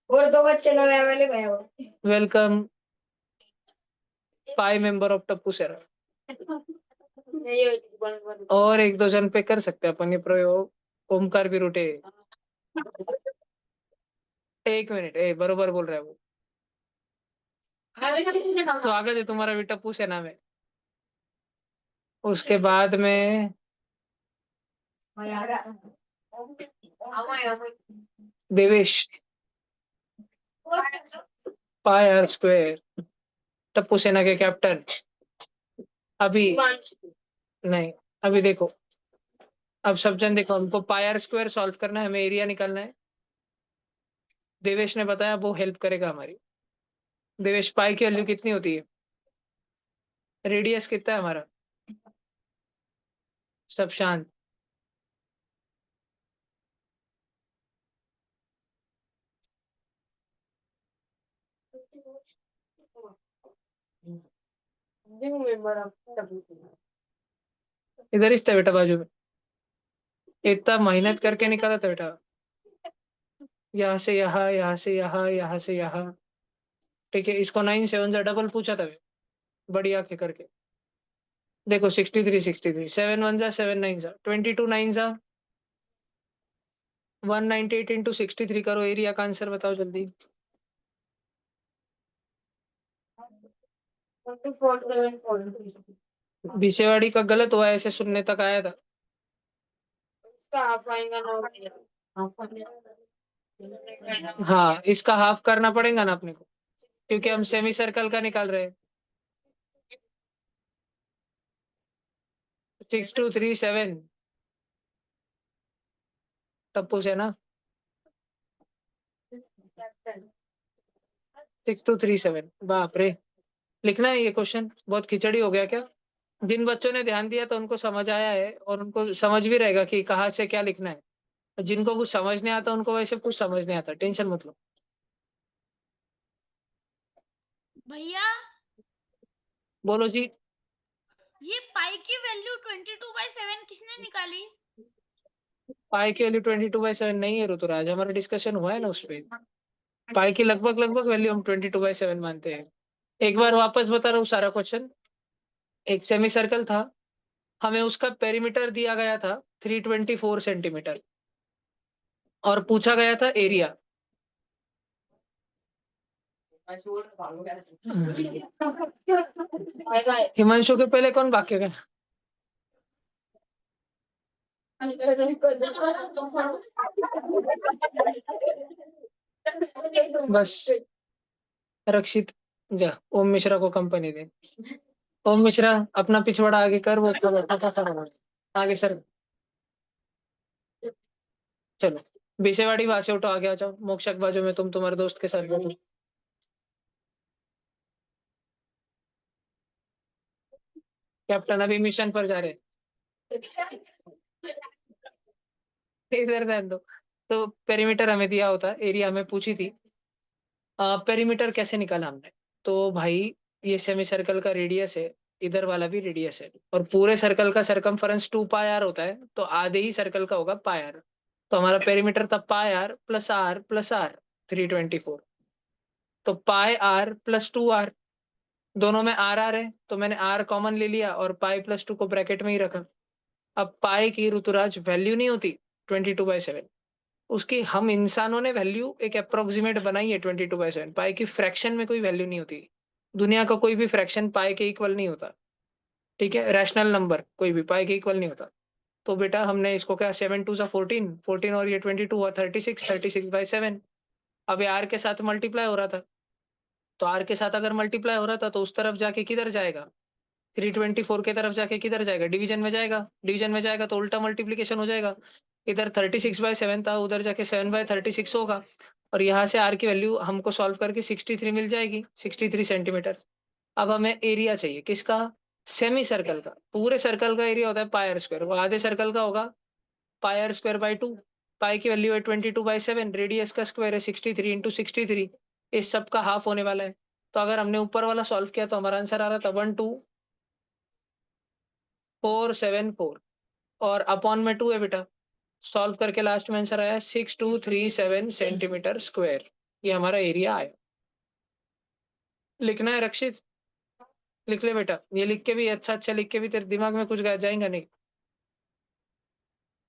और 2 बच्चे नए वाले गए। Welcome pi member of Tappu Sena. और एक दो जन पे कर सकते हैं अपन ये प्रयोग। ओमकार भी रूटे। एक मिनट बरोबर बोल रहा है वो। स्वागत है तुम्हारा भी टप्पू सेना में। उसके बाद में देवेश पाई आर स्क्वायर टप्पू सेना के कैप्टन। अभी नहीं, अभी देखो, अब सब जन देखो, हमको पाई आर स्क्वायर सॉल्व करना है, हमें एरिया निकालना है। देवेश ने बताया वो हेल्प करेगा हमारी। देवेश पाई की वैल्यू कितनी होती है? रेडियस कितना है हमारा? सब शांत। इधर ही था बेटा बाजू में। इतना मेहनत करके निकाला था बेटा। यहाँ से यहाँ, यहाँ से यहाँ, यहाँ से यहाँ। ठीक है, इसको 9 7 जा डबल पूछा था बढ़िया के करके। देखो 63 7 1 जा 7 9 जा 22 9 जा 198 इंटू 63 करो, एरिया का आंसर बताओ जल्दी। 24 बीसेवाड़ी का गलत हुआ, ऐसे सुनने तक आया था। हाँ, इसका हाफ करना पड़ेगा ना अपने को, क्योंकि हम सेमी सर्कल का निकाल रहे हैं। 6237 टप्पू से ना। 6237 बाप रे। लिखना है ये क्वेश्चन, बहुत खिचड़ी हो गया क्या? जिन बच्चों ने ध्यान दिया तो उनको समझ आया है, और उनको समझ भी रहेगा कि कहाँ से क्या लिखना है। जिनको कुछ समझ नहीं आता उनको वैसे कुछ समझ नहीं आता, टेंशन मत लो। भैया बोलो जी। ये पाई की वैल्यू 22/7 किसने निकाली? पाई की वैल्यू 22/7 नहीं है ऋतुराज, हमारा डिस्कशन हुआ है ना उस पे। पाई की लगभग लगभग वैल्यू हम 22/7 मानते हैं। एक बार वापस बता रहा हूँ सारा क्वेश्चन। एक सेमी सर्कल था, हमें उसका पेरीमीटर दिया गया था 324 सेंटीमीटर, और पूछा गया था एरिया। हिमांशु के पहले कौन भाग के गया? बस रक्षित जा ओम मिश्रा को कंपनी दे। ओम मिश्रा अपना पिछवाड़ा आगे कर, वो उसका बैठा था खड़ा हो। आगे सर। चलो बीसेवाड़ी वहां से उठो, आगे आ जाओ, मोक्षक बाजू में तुम तुम्हारे दोस्त के साथ बैठो। कैप्टन अभी मिशन पर जा रहे हैं। इधर ध्यान दो। तो पेरीमीटर हमें दिया होता, एरिया हमें पूछी थी। पेरीमीटर कैसे निकाला हमने? तो भाई ये सेमी सर्कल का रेडियस है, इधर वाला भी रेडियस है, और पूरे सर्कल का सरकमफेरेंस 2 पाई आर होता है, तो आधे ही सर्कल का होगा पाई आर। तो हमारा पेरीमीटर था पाई आर 324। तो पाई आर प्लस 2 आर, दोनों में आर आर है, तो मैंने आर कॉमन ले लिया और पाई प्लस 2 को ब्रैकेट में ही रखा। अब पाई की ऋतुराज वैल्यू नहीं होती 22/7, उसकी हम इंसानों ने वैल्यू एक अप्रोक्सीमेट बनाई है 22/7। पाई की फ्रैक्शन में कोई वैल्यू नहीं होती। दुनिया का कोई भी फ्रैक्शन पाई के इक्वल नहीं होता। ठीक है, रैशनल नंबर कोई भी पाई के इक्वल नहीं होता। तो बेटा हमने इसको क्या, 7 2 14 14 और ये 22 हुआ 36 अब ये आर के साथ मल्टीप्लाई हो रहा था, तो आर के साथ अगर मल्टीप्लाई हो रहा था तो उस तरफ जाके किधर जाएगा? 324 के तरफ जाके किधर जाएगा? डिवीजन में जाएगा। डिवीजन में जाएगा तो उल्टा मल्टीप्लीकेशन हो जाएगा। इधर 36/7 था, उधर जाके 7/36 होगा। और यहाँ से आर की वैल्यू हमको सॉल्व करके 63 मिल जाएगी, 63 सेंटीमीटर। अब हमें एरिया चाहिए किसका, सेमी सर्कल का। पूरे सर्कल का एरिया होता है पाई आर स्क्वायर, वो आधे सर्कल का होगा पाई आर स्क्वायर बाई 2। पाई की वैल्यू है 22/7, रेडियस का स्क्वायर है 63 इंटू 63, इस सब का हाफ होने वाला है। तो अगर हमने ऊपर वाला सॉल्व किया तो हमारा आंसर आ रहा था 12474, और अपॉन में 2 है बेटा। सॉल्व करके लास्ट में आंसर आया 6237 सेंटीमीटर स्क्वायर। ये हमारा एरिया आया। लिखना है रक्षित, लिख ले बेटा। ये लिख के भी अच्छा अच्छा लिख के भी तेरे दिमाग में कुछ जाएगा नहीं।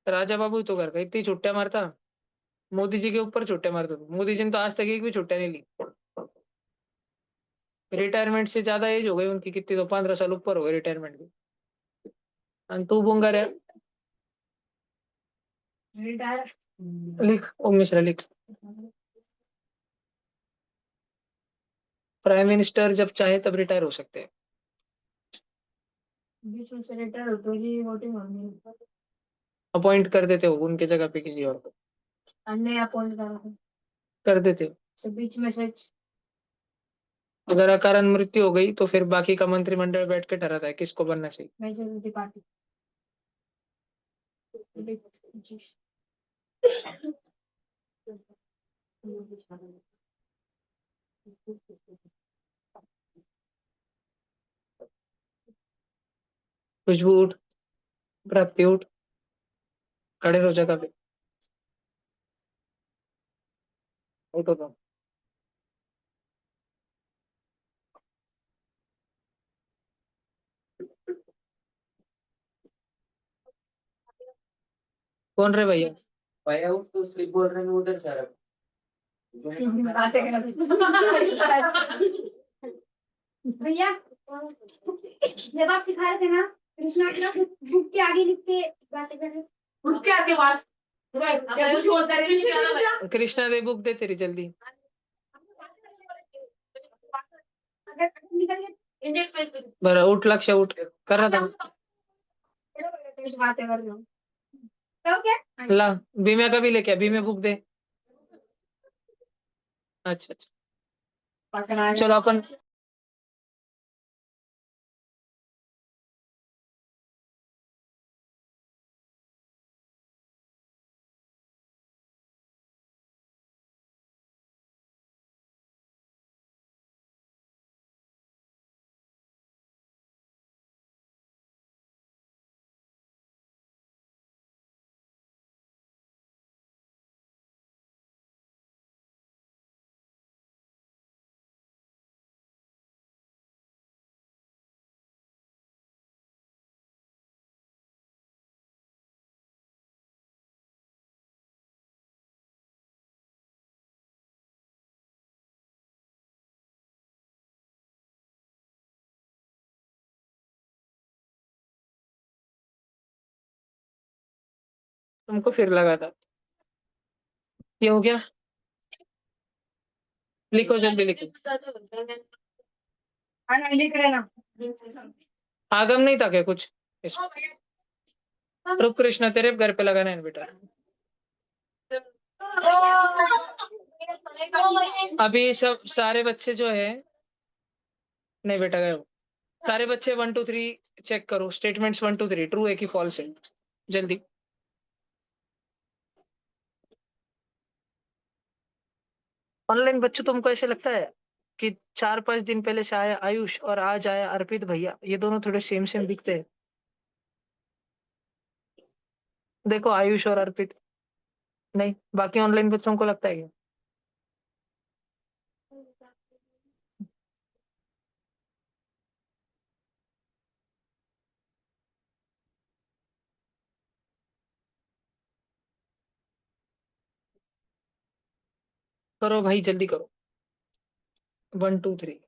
राजा बाबू तो घर का इतनी छुट्टियां मारता, मोदी जी के ऊपर छुट्टियां मारता था। मोदी जी ने तो आज तक एक भी छुट्टियां नहीं ली। रिटायरमेंट से ज्यादा एज हो गई उनकी, कितनी तो 15 साल ऊपर हो गए रिटायरमेंट की। और तू बूंगा रे। रिटायर लिख ओ मिश्रा लिख। प्राइम मिनिस्टर जब चाहे तब रिटायर हो सकते हैं। बीच में से रिटायर होते ही वोटिंग होनी है। अपॉइंट कर देते हो उनके जगह पे किसी और को, अन्य अपॉइंट करा कर देते हो। से बीच में से अगर अकारण मृत्यु हो गई तो फिर बाकी का मंत्रिमंडल बैठ के ठहराता है किसको बनना चाहिए। Majority party. खुशबू उठ, प्राप्ति उठ, खड़े रहो जगह पे, उठो तुम। कौन रे भैया। भैया उठ, तो स्लिप बोल रहे हैं उधर सारा। बातें कर भैया जब आप सिखा रहे थे ना कृष्णा की बुक के आगे लिख के बातें कर रहे बुक के आगे पास कुछ होता है कृष्णा दे बुक दे तेरी जल्दी। अगर निकल गए इंडेक्स पे बरं उठ, लक्ष उठ, कर रहा था। बातें कर रहे हो तो क्या ला बीमे का भी लेके आ, बीमे बुक दे। अच्छा अच्छा, चलो अपन तुमको फिर लगा था। ये हो गया, लिखो जल्दी लिखो। हाँ लिख रहे ना आगम नहीं था क्या कुछ इसमें। रुक कृष्णा, तेरे घर पे लगाना है बेटा। अभी सब सारे बच्चे जो है, नहीं बेटा गए हो। सारे बच्चे 1 2 3 चेक करो, स्टेटमेंट्स 1 2 3 ट्रू है कि फॉल्स है, जल्दी। ऑनलाइन बच्चों, तुमको ऐसे लगता है कि 4 5 दिन पहले से आया आयुष और आज आया अर्पित भैया, ये दोनों थोड़े सेम सेम दिखते हैं। देखो आयुष और अर्पित, नहीं बाकी ऑनलाइन बच्चों को लगता है क्या। करो भाई जल्दी करो, 1 2 3।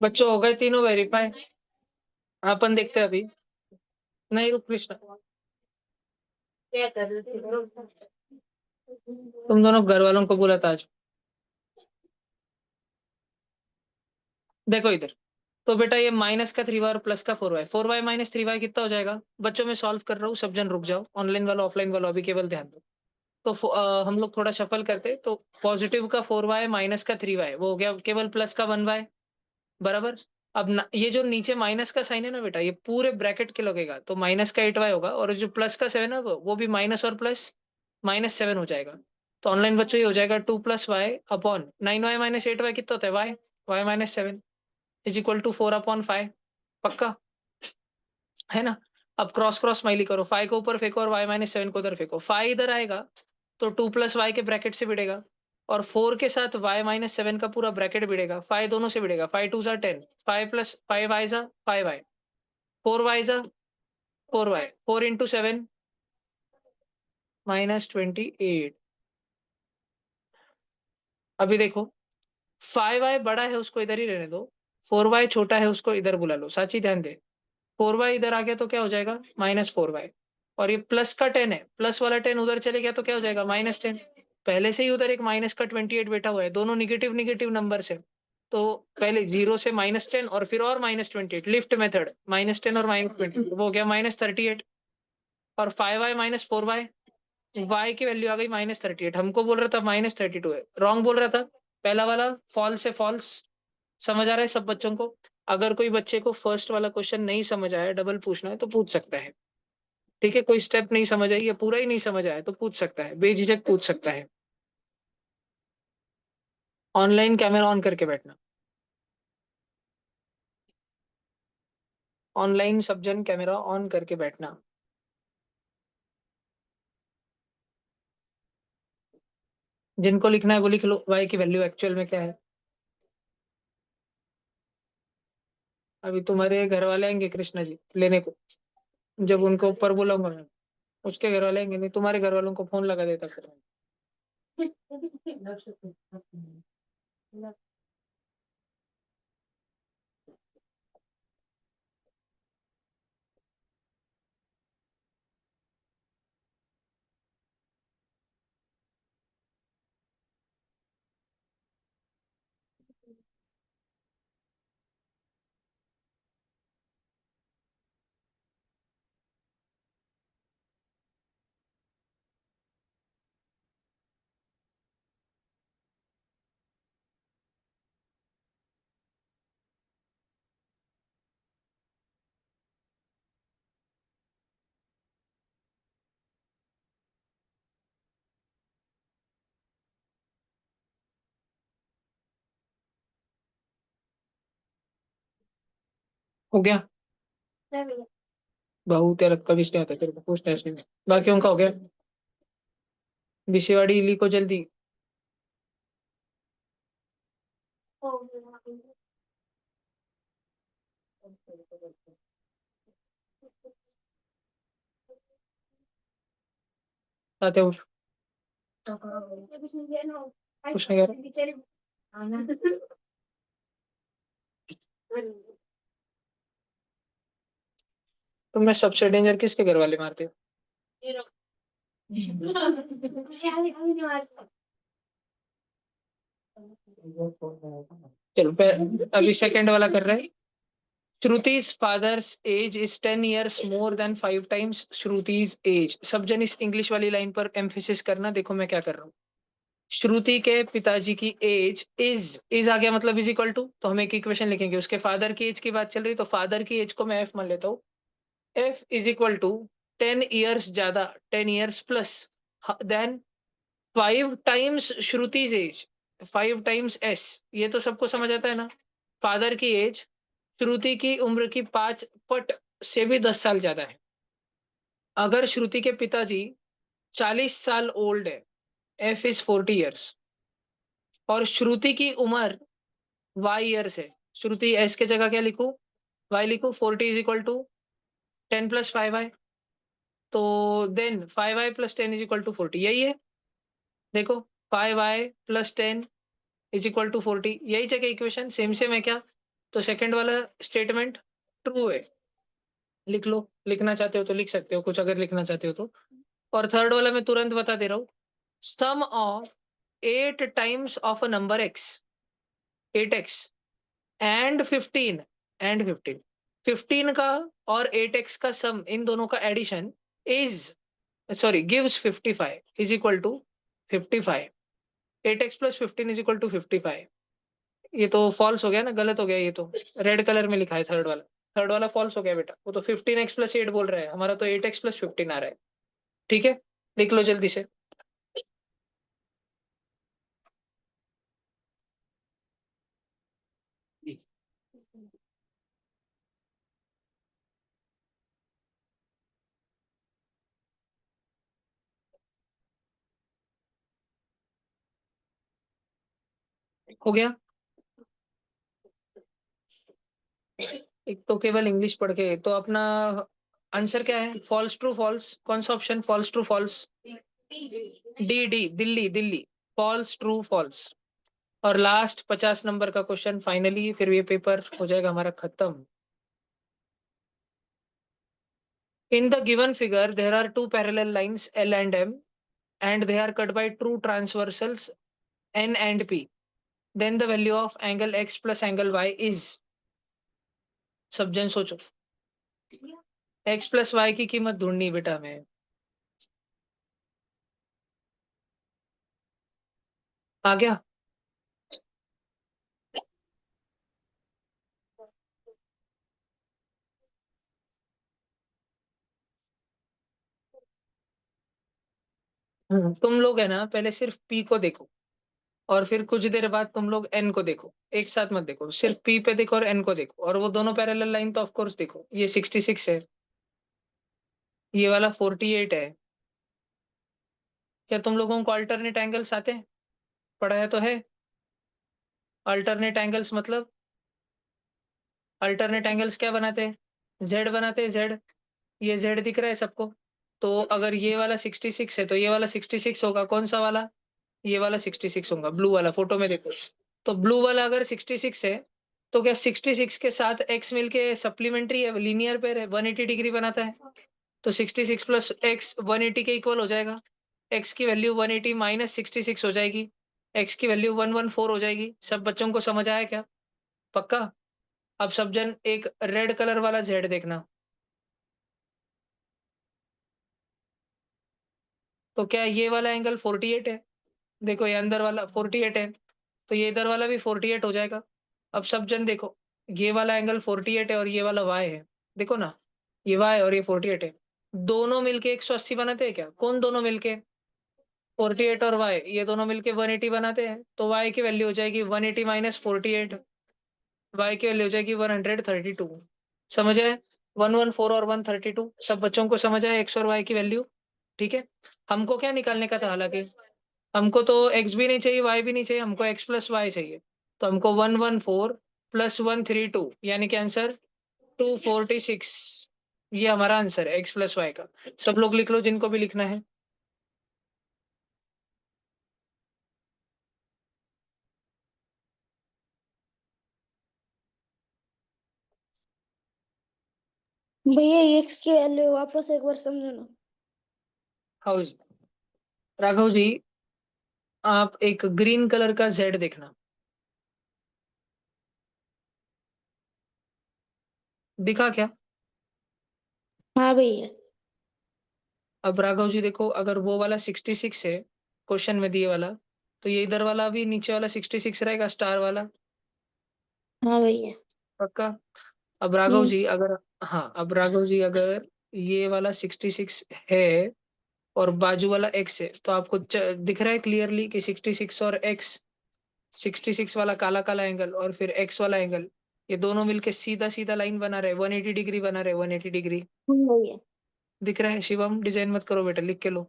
बच्चों हो गए तीनों वेरीफाई? अपन देखते हैं अभी। नहीं रुक कृष्णा, तुम दोनों घर वालों को बोला था आज। देखो इधर, तो बेटा ये माइनस का 3y और प्लस का 4y, 4y माइनस 3y कितना हो जाएगा? बच्चों मैं सॉल्व कर रहा हूँ, सब जन रुक जाओ, ऑनलाइन वाला ऑफलाइन वाला अभी केवल ध्यान दो। तो हम लोग थोड़ा शफल करते, तो पॉजिटिव का 4y माइनस का 3y वो हो गया केवल प्लस का 1y, बराबर। अब ये जो नीचे माइनस का साइन है ना बेटा, ये पूरे ब्रैकेट के लगेगा, तो माइनस का 8y होगा, और जो प्लस का 7 है वो भी माइनस और प्लस -7 हो जाएगा। तो ऑनलाइन बच्चों ये हो जाएगा 2 + y upon 9y minus 8y कितना होता है y, y minus 7 is equal to 4/5। पक्का है ना? अब क्रॉस क्रॉस स्माइली करो, 5 को ऊपर फेंको और y माइनस 7 को उधर फेंको, 5 इधर आएगा तो 2 + y के ब्रैकेट से भिड़ेगा, और 4 के साथ y माइनस 7 का पूरा ब्रैकेट भिड़ेगा, 5 दोनों से भिड़ेगा, 5 2 ज़ा 10, 5 + 5y ज़ा 5y, 4y ज़ा 4y, 4 into 7 -28। अभी देखो 5y बड़ा है उसको इधर ही रहने दो, 4y छोटा है उसको इधर बुला लो, साची ध्यान दे। 4y इधर आ गया तो क्या हो जाएगा -4y, और ये प्लस का 10 है, प्लस वाला 10 उधर चले गया तो क्या हो जाएगा -10। पहले से ही उधर एक माइनस का 28 बैठा हुआ है, दोनों निगेटिव निगेटिव नंबर है, तो पहले 0 से -10 और फिर और -28, लिफ्ट मेथड, -10 और -28 वो हो गया -38, और 5y माइनस 4y, y की वैल्यू आ गई -38, हमको बोल रहा था -32 है, रॉन्ग बोल रहा था, पहला वाला फॉल्स है, फॉल्स। समझ आ रहा है सब बच्चों को? अगर कोई बच्चे को फर्स्ट वाला क्वेश्चन नहीं समझ आया, डबल पूछना है तो पूछ सकता है, ठीक है? कोई स्टेप नहीं समझ आई या पूरा ही नहीं समझ आया तो पूछ सकता है, बेझिझक पूछ सकता है। ऑनलाइन कैमरा ऑन करके बैठना, ऑनलाइन सब जन कैमरा ऑन करके बैठना। जिनको लिखना है वो लिख लो, y की वैल्यू एक्चुअल में क्या है। अभी तुम्हारे घर वाले आएंगे कृष्णा जी लेने को, जब उनको ऊपर बुलाऊंगा मैं, उसके घर वाले आएंगे, नहीं तुम्हारे घर वालों को फोन लगा देता फिर। हो गया? बहुत तेरा कभी नहीं आता तेरे को पूछना इसलिए, बाकी उनका हो गया। बिशीवाड़ी इली को जल्दी। आते उठ, कुछ नहीं कर। तुम्हें सबसे डेंजर किसके घर वाले मारते हो? चलो अभी सेकंड वाला कर रहे हैं। Shruti's father's age is 10 years more than 5 times Shruti's age। सब जन इस इंग्लिश वाली लाइन पर एम्फेसिस करना, देखो मैं क्या कर रहा हूँ। श्रुति के पिताजी की एज इज आ गया, मतलब इज इक्वल टू, तो हम एक इक्वेशन लिखेंगे, उसके फादर की एज की बात चल रही, तो फादर की एज को मैं एफ मान लेता हूँ, F is equal to 10 years ज्यादा, 10 years plus then 5 times Shruti's age, 5 times S. ये तो सबको समझ आता है ना, फादर की एज श्रुति की उम्र की 5 पट से भी 10 साल ज्यादा है। अगर श्रुति के पिताजी 40 साल ओल्ड है, एफ इज 40 ईयर्स, और श्रुति की उम्र वाई ईयर्स है, श्रुति एस के जगह क्या लिखू, वाई लिखू, 40 इज इक्वल टू 10 + 5y, तो then 5y + 10 is equal to 40, यही है। देखो 5y + 10 इज इक्वल टू 40, यही जगह इक्वेशन सेम सेम है क्या? तो सेकंड वाला स्टेटमेंट ट्रू है, लिख लो, लिखना चाहते हो तो लिख सकते हो कुछ, अगर लिखना चाहते हो तो। और थर्ड वाला मैं तुरंत बता दे रहा हूँ, sum of 8 times of a number x, 8x and 15 15 का और 8x का सम, इन दोनों का addition is, sorry, gives 55 is equal to 55, 8x plus 15 is equal to 55। ये तो फॉल्स हो गया ना, गलत हो गया, ये तो रेड कलर में लिखा है थर्ड वाला, थर्ड वाला फॉल्स हो गया बेटा, वो तो 15x प्लस 8 बोल रहा है, हमारा तो 8x प्लस 15 आ रहा है। ठीक है, लिख लो जल्दी से। हो गया, एक तो केवल इंग्लिश पढ़ के तो अपना आंसर क्या है, फॉल्स ट्रू फॉल्स, कौन सा option, false true false, D D, Delhi Delhi, false true false. और लास्ट 50 नंबर का क्वेश्चन फाइनली, फिर ये पेपर हो जाएगा हमारा खत्म। In the given figure there are two parallel lines L and M and they are cut by true transversals N and P, then the value of angle X plus angle Y is, सब जन सोचो, X plus Y की कीमत ढूंढनी बेटा हमें, आ गया। तुम लोग है ना पहले सिर्फ P को देखो, और फिर कुछ देर बाद तुम लोग N को देखो, एक साथ मत देखो, सिर्फ P पे देखो और N को देखो, और वो दोनों पैरेलल लाइन तो ऑफ कोर्स देखो, ये 66 है, ये वाला 48 है। क्या तुम लोगों को अल्टरनेट एंगल्स आते हैं, पढ़ाया तो है। अल्टरनेट एंगल्स मतलब, अल्टरनेट एंगल्स क्या बनाते हैं, जेड बनाते हैं, जेड, ये जेड दिख रहा है सबको, तो अगर ये वाला 66 है तो ये वाला 66 होगा, कौन सा वाला, ये वाला 66 होगा, ब्लू वाला, फोटो में देखो। तो ब्लू वाला अगर 66 है, तो क्या 66 के साथ एक्स मिलके सप्लीमेंट्री है, लीनियर पेयर है, 180 डिग्री बनाता है, तो 66 प्लस एक्स 180 के इक्वल हो जाएगा, एक्स की वैल्यू 180 माइनस 66 हो जाएगी, एक्स की वैल्यू 114 हो जाएगी। सब बच्चों को समझ आया क्या, पक्का। अब सब जन एक रेड कलर वाला जेड देखना, तो क्या ये वाला एंगल 48 है, देखो ये अंदर वाला 48 है, तो ये इधर वाला भी 48 हो जाएगा। अब सब जन देखो, ये वाला एंगल 48 है और ये वाला y है, देखो ना, ये y और ये 48 है, दोनों मिलके 180 बनाते हैं क्या, कौन दोनों मिलके, 48 और y, ये दोनों मिलके 180 बनाते हैं, तो y की वैल्यू हो जाएगी 180 माइनस 48, y की वैल्यू हो जाएगी 132। समझ आए, 114 और 132, सब बच्चों को समझ आए x और y की वैल्यू। ठीक है, हमको क्या निकालने का था, हालांकि हमको तो x भी नहीं चाहिए, y भी नहीं चाहिए, हमको x प्लस वाई चाहिए, तो हमको 114 प्लस 132 यानी कि आंसर 246, ये हमारा आंसर है x प्लस वाई का। सब लोग लिख लो जिनको भी लिखना है। भैया एक्स की वैल्यू वापस एक बार समझाना। हाउ राघव जी, आप एक ग्रीन कलर का जेड देखना, दिखा क्या। हाँ भैया। अब राघव जी देखो, अगर वो वाला 66 है क्वेश्चन में दिए वाला, तो ये इधर वाला भी नीचे वाला 66 रहेगा, स्टार वाला, हाँ भैया। पक्का। अब राघव हम्म। जी अगर, हाँ अब राघव जी अगर ये वाला 66 है और बाजू वाला एक्स है, तो आपको दिख रहा है क्लियरली कि 66 और एक्स, 66 वाला काला काला एंगल और फिर एक्स वाला एंगल, ये दोनों मिलके सीधा सीधा लाइन बना रहे, 180 डिग्री बना रहे, 180 डिग्री। भैया। दिख रहा है शिवम, डिजाइन मत करो बेटा, लिख के लो।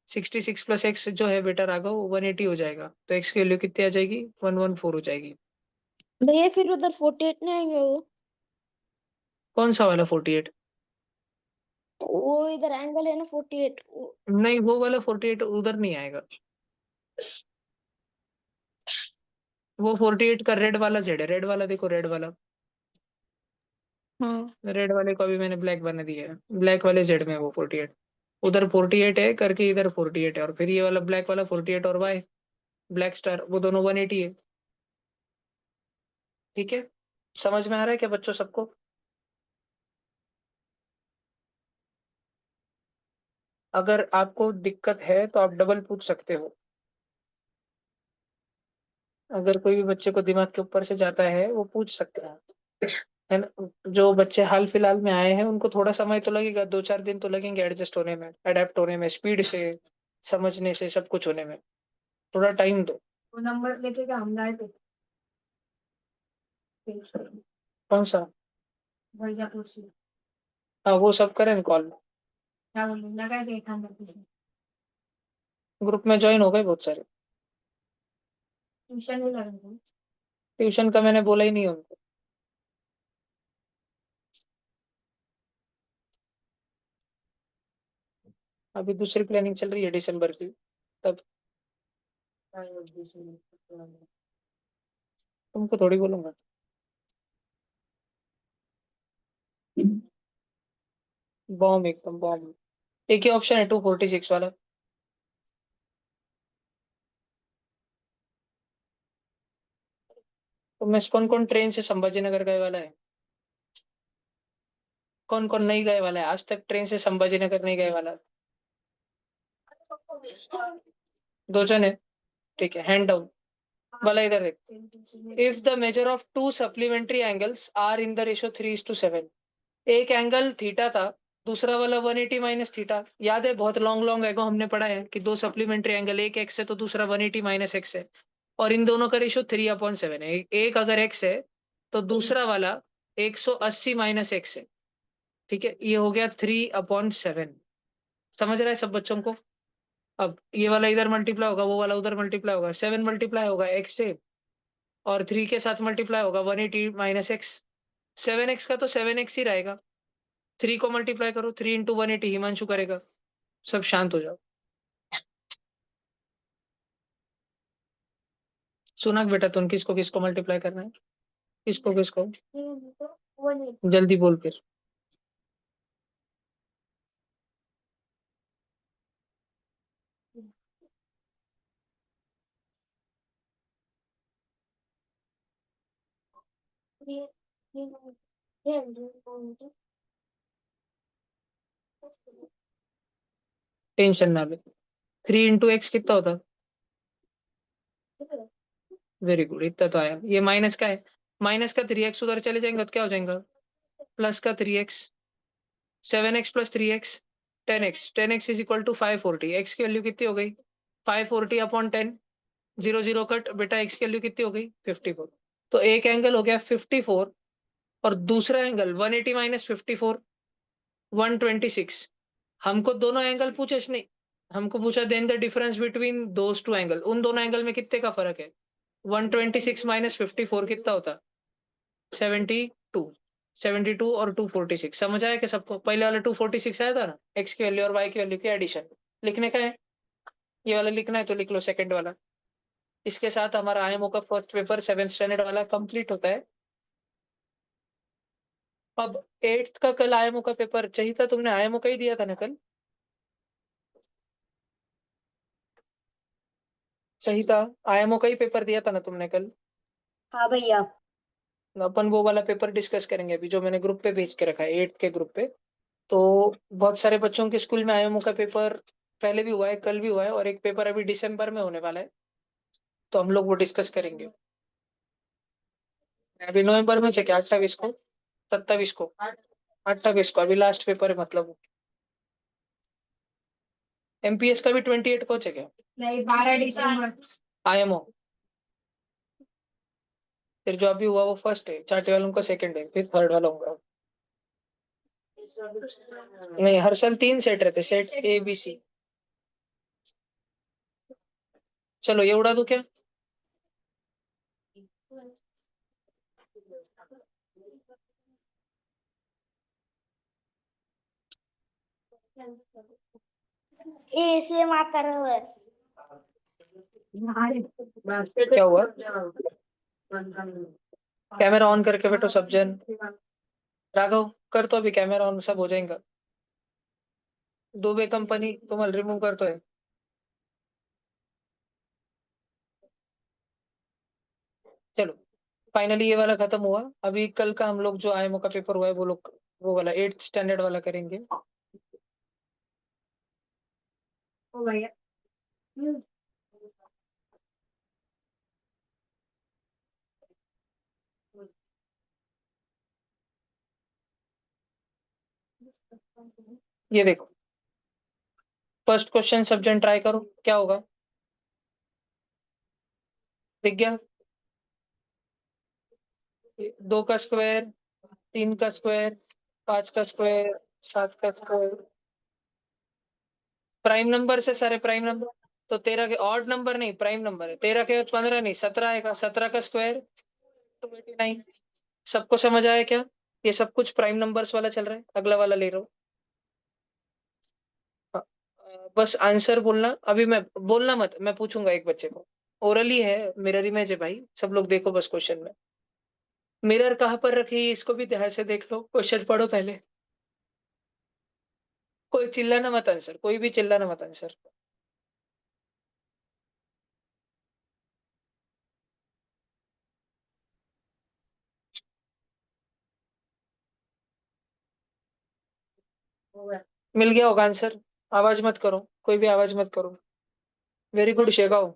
66 प्लस एक्स जो है बेटा राघव, 180 हो जाएगा, तो एक्स की वैल्यू कितनी आ जाएगी, 114 हो जाएगी। भैया फिर उधर 48 नहीं आएंगे वो? कौन सा वाला 48, वो इधर एंगल है ना 48 नहीं वो वाला 48 उधर नहीं आएगा, वो 48 का रेड वाला जेड है, रेड वाला देखो, रेड वाला, हाँ रेड वाले को अभी मैंने ब्लैक बना दिया है, ब्लैक वाले जेड में है वो 48, उधर 48 है करके इधर 48 है, और फिर ये वाला ब्लैक वाला 48 और वाई ब्लैक स्टार वो दोनों 180 है। ठीक है, समझ में आ रहा है क्या बच्चों सबको? अगर आपको दिक्कत है तो आप डबल पूछ सकते हो, अगर कोई भी बच्चे को दिमाग के ऊपर से जाता है वो पूछ सकते हैं, है ना? जो बच्चे हाल फिलहाल में आए हैं उनको थोड़ा समय तो लगेगा, 2-4 दिन तो लगेंगे एडजस्ट होने में, अडेप्ट होने में, स्पीड से समझने से सब कुछ होने में, थोड़ा टाइम दो। वो नंबर लेके क्या हम लाए थे कौन सा? वैजापुर से। हाँ वो सब करें कॉल में, क्या बोलूं लगा के एक नंबर पे ग्रुप में ज्वाइन हो गए बहुत सारे। ट्यूशन नहीं लगा ट्यूशन का मैंने बोला ही नहीं उनको। अभी दूसरी प्लानिंग चल रही है दिसंबर की, तब तुमको थोड़ी बोलूंगा। बॉम्ब, एकदम बॉम्ब। एक ही ऑप्शन है 246 वाला। तो मैं कौन कौन ट्रेन से संभाजी नगर गए वाला है, कौन कौन नहीं गए वाला है आज तक ट्रेन से संभाजी नगर नहीं गए वाला? दो जन है, ठीक है, हैंड डाउन वाला इधर है। If the measure of two supplementary angles are in the ratio 3:7, एक एंगल थीटा था, दूसरा वाला 180 माइनस थीटा, याद है बहुत लॉन्ग लॉन्ग एगो हमने पढ़ा है कि दो सप्लीमेंट्री एंगल, एक एक्स है तो दूसरा 180 माइनस एक्स है, और इन दोनों का रेशो 3/7 है, एक अगर एक्स है तो दूसरा वाला 180 माइनस एक्स है। ठीक है, ये हो गया 3/7। समझ रहा है सब बच्चों को? अब ये वाला इधर मल्टीप्लाई होगा, वो वाला उधर मल्टीप्लाई होगा, 7 मल्टीप्लाई होगा एक्स से, और 3 के साथ मल्टीप्लाई होगा 180 माइनस एक्स, 7x का तो 7x ही रहेगा, 3 को मल्टीप्लाई करो, 3 × 180 हिमांशु करेगा। सब शांत हो जाओ। सुना बेटा, तुम किसको किसको मल्टीप्लाई करना है, किसको किसको? जल्दी बोल फिर। टेंशन ना ले। 3 × x कितना होता? वेरी गुड, इतना तो आया। ये माइनस का है, माइनस का 3x उधर चले जाएंगे तो क्या हो जाएगा, प्लस का 3x, 7x plus 3x, 10x, 10x is equal to 540, x की वैल्यू कितनी हो गई 540/10, 0 0 कट, बेटा x की वैल्यू कितनी हो गई 54। तो एक एंगल हो गया 54, और दूसरा एंगल 180 माइनस 54, 126। हमको दोनों एंगल पूछे नहीं, हमको पूछा then the difference between those two angle, उन दोनों एंगल में कितने का फर्क है, 126 माइनस 54 कितना होता, 72, 72 और 246। समझ आया कि सबको? पहले वाला 246 आया था ना, एक्स की वैल्यू और वाई की वैल्यू की एडिशन, लिखने का है, ये वाला लिखना है तो लिख लो, सेकंड वाला। इसके साथ हमारा आईएमओ का फर्स्ट पेपर 7th स्टैंडर्ड वाला कंप्लीट होता है। अब 8th का कल आईएमओ का पेपर चाहिए था, तुमने आईएमओ का ही दिया था ना कल? चाहिए था, आईएमओ का ही पेपर दिया था ना तुमने कल? हाँ भैया। अपन वो वाला पेपर डिस्कस करेंगे अभी, जो मैंने ग्रुप पे भेज के रखा है 8th के ग्रुप पे। तो बहुत सारे बच्चों के स्कूल में आईएमओ का पेपर पहले भी हुआ है, कल भी हुआ है, और एक पेपर अभी दिसंबर में होने वाला है, तो हम लोग वो डिस्कस करेंगे। अभी नवंबर में चाहिए 28 को, 27 को, 28 को अभी लास्ट पेपर है, मतलब एमपीएस का भी 28 को चाहिए नहीं 12 दिसंबर। आईएमओ। फिर जो अभी हुआ वो फर्स्ट है, चार्टे वालों का सेकंड है, फिर थर्ड वाला होगा। नहीं, हर साल 3 सेट रहते, सेट ए बी सी। चलो ये उड़ा दूं क्या? ऐसे मातर क्या हुआ? कैमरा ऑन करके बैठो सब जन। राघव कर तो अभी कैमरा ऑन, सब हो जाएगा। दुबे कंपनी तुम रिमूव कर तो है। चलो फाइनली ये वाला खत्म हुआ। अभी कल का हम लोग जो आईएमओ का पेपर हुआ है वो लोग वो वाला 8th स्टैंडर्ड वाला करेंगे। ओ भैया। ये देखो फर्स्ट क्वेश्चन सब जन ट्राई करो क्या होगा। दिख गया? 2 का स्क्वायर, 3 का स्क्वायर, 5 का स्क्वायर, 7 का स्क्वायर। प्राइम नंबर से सारे प्राइम नंबर। तो 13 के ऑड नंबर नहीं, प्राइम नंबर है। 13 के 15 नहीं, 17 आएगा। 17 का स्क्वायर 289। सबको समझ आया क्या? ये सब कुछ प्राइम नंबर्स वाला चल रहा है। अगला वाला ले रहा हूँ। हाँ, बस आंसर बोलना। अभी मैं बोलना मत, मैं पूछूंगा एक बच्चे को। ओरली है, मिरर इमेज है भाई। सब लोग देखो बस क्वेश्चन में। मिरर कहाँ पर रखी है इसको भी ध्यान से देख लो। क्वेश्चन पढ़ो पहले। कोई चिल्लाना मत आंसर, कोई भी चिल्लाना मत आंसर। मिल गया होगा आंसर। आवाज मत करो, कोई भी आवाज मत करो। Very good शेगाओ।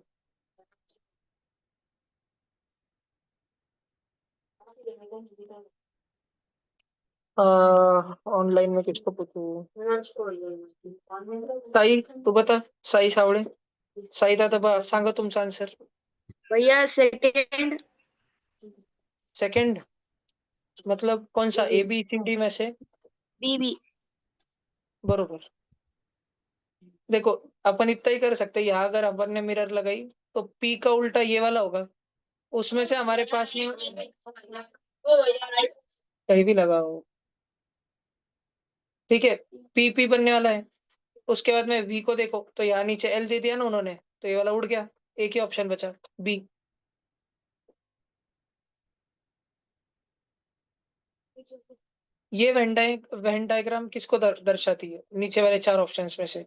ऑनलाइन में किसको पूछूं? साई तू बता। साई सावळे। साई दादा सांगा तुमचा आंसर। भैया सेकंड। सेकंड मतलब कौन सा? ए बी सी डी में से? बीबी। बरोबर। देखो अपन इतना ही कर सकते हैं। यहाँ अगर अपन ने मिरर लगाई तो पी का उल्टा ये वाला होगा। उसमें से हमारे पास में कहीं भी लगा हो। ठीक है, पी पी बनने वाला है। उसके बाद में वी को देखो तो यहाँ नीचे एल दे दिया ना उन्होंने, तो ये वाला उड़ गया। एक ही ऑप्शन बचा, बी। ये वेन डायग्राम किसको दर्शाती है नीचे वाले 4 ऑप्शंस में से?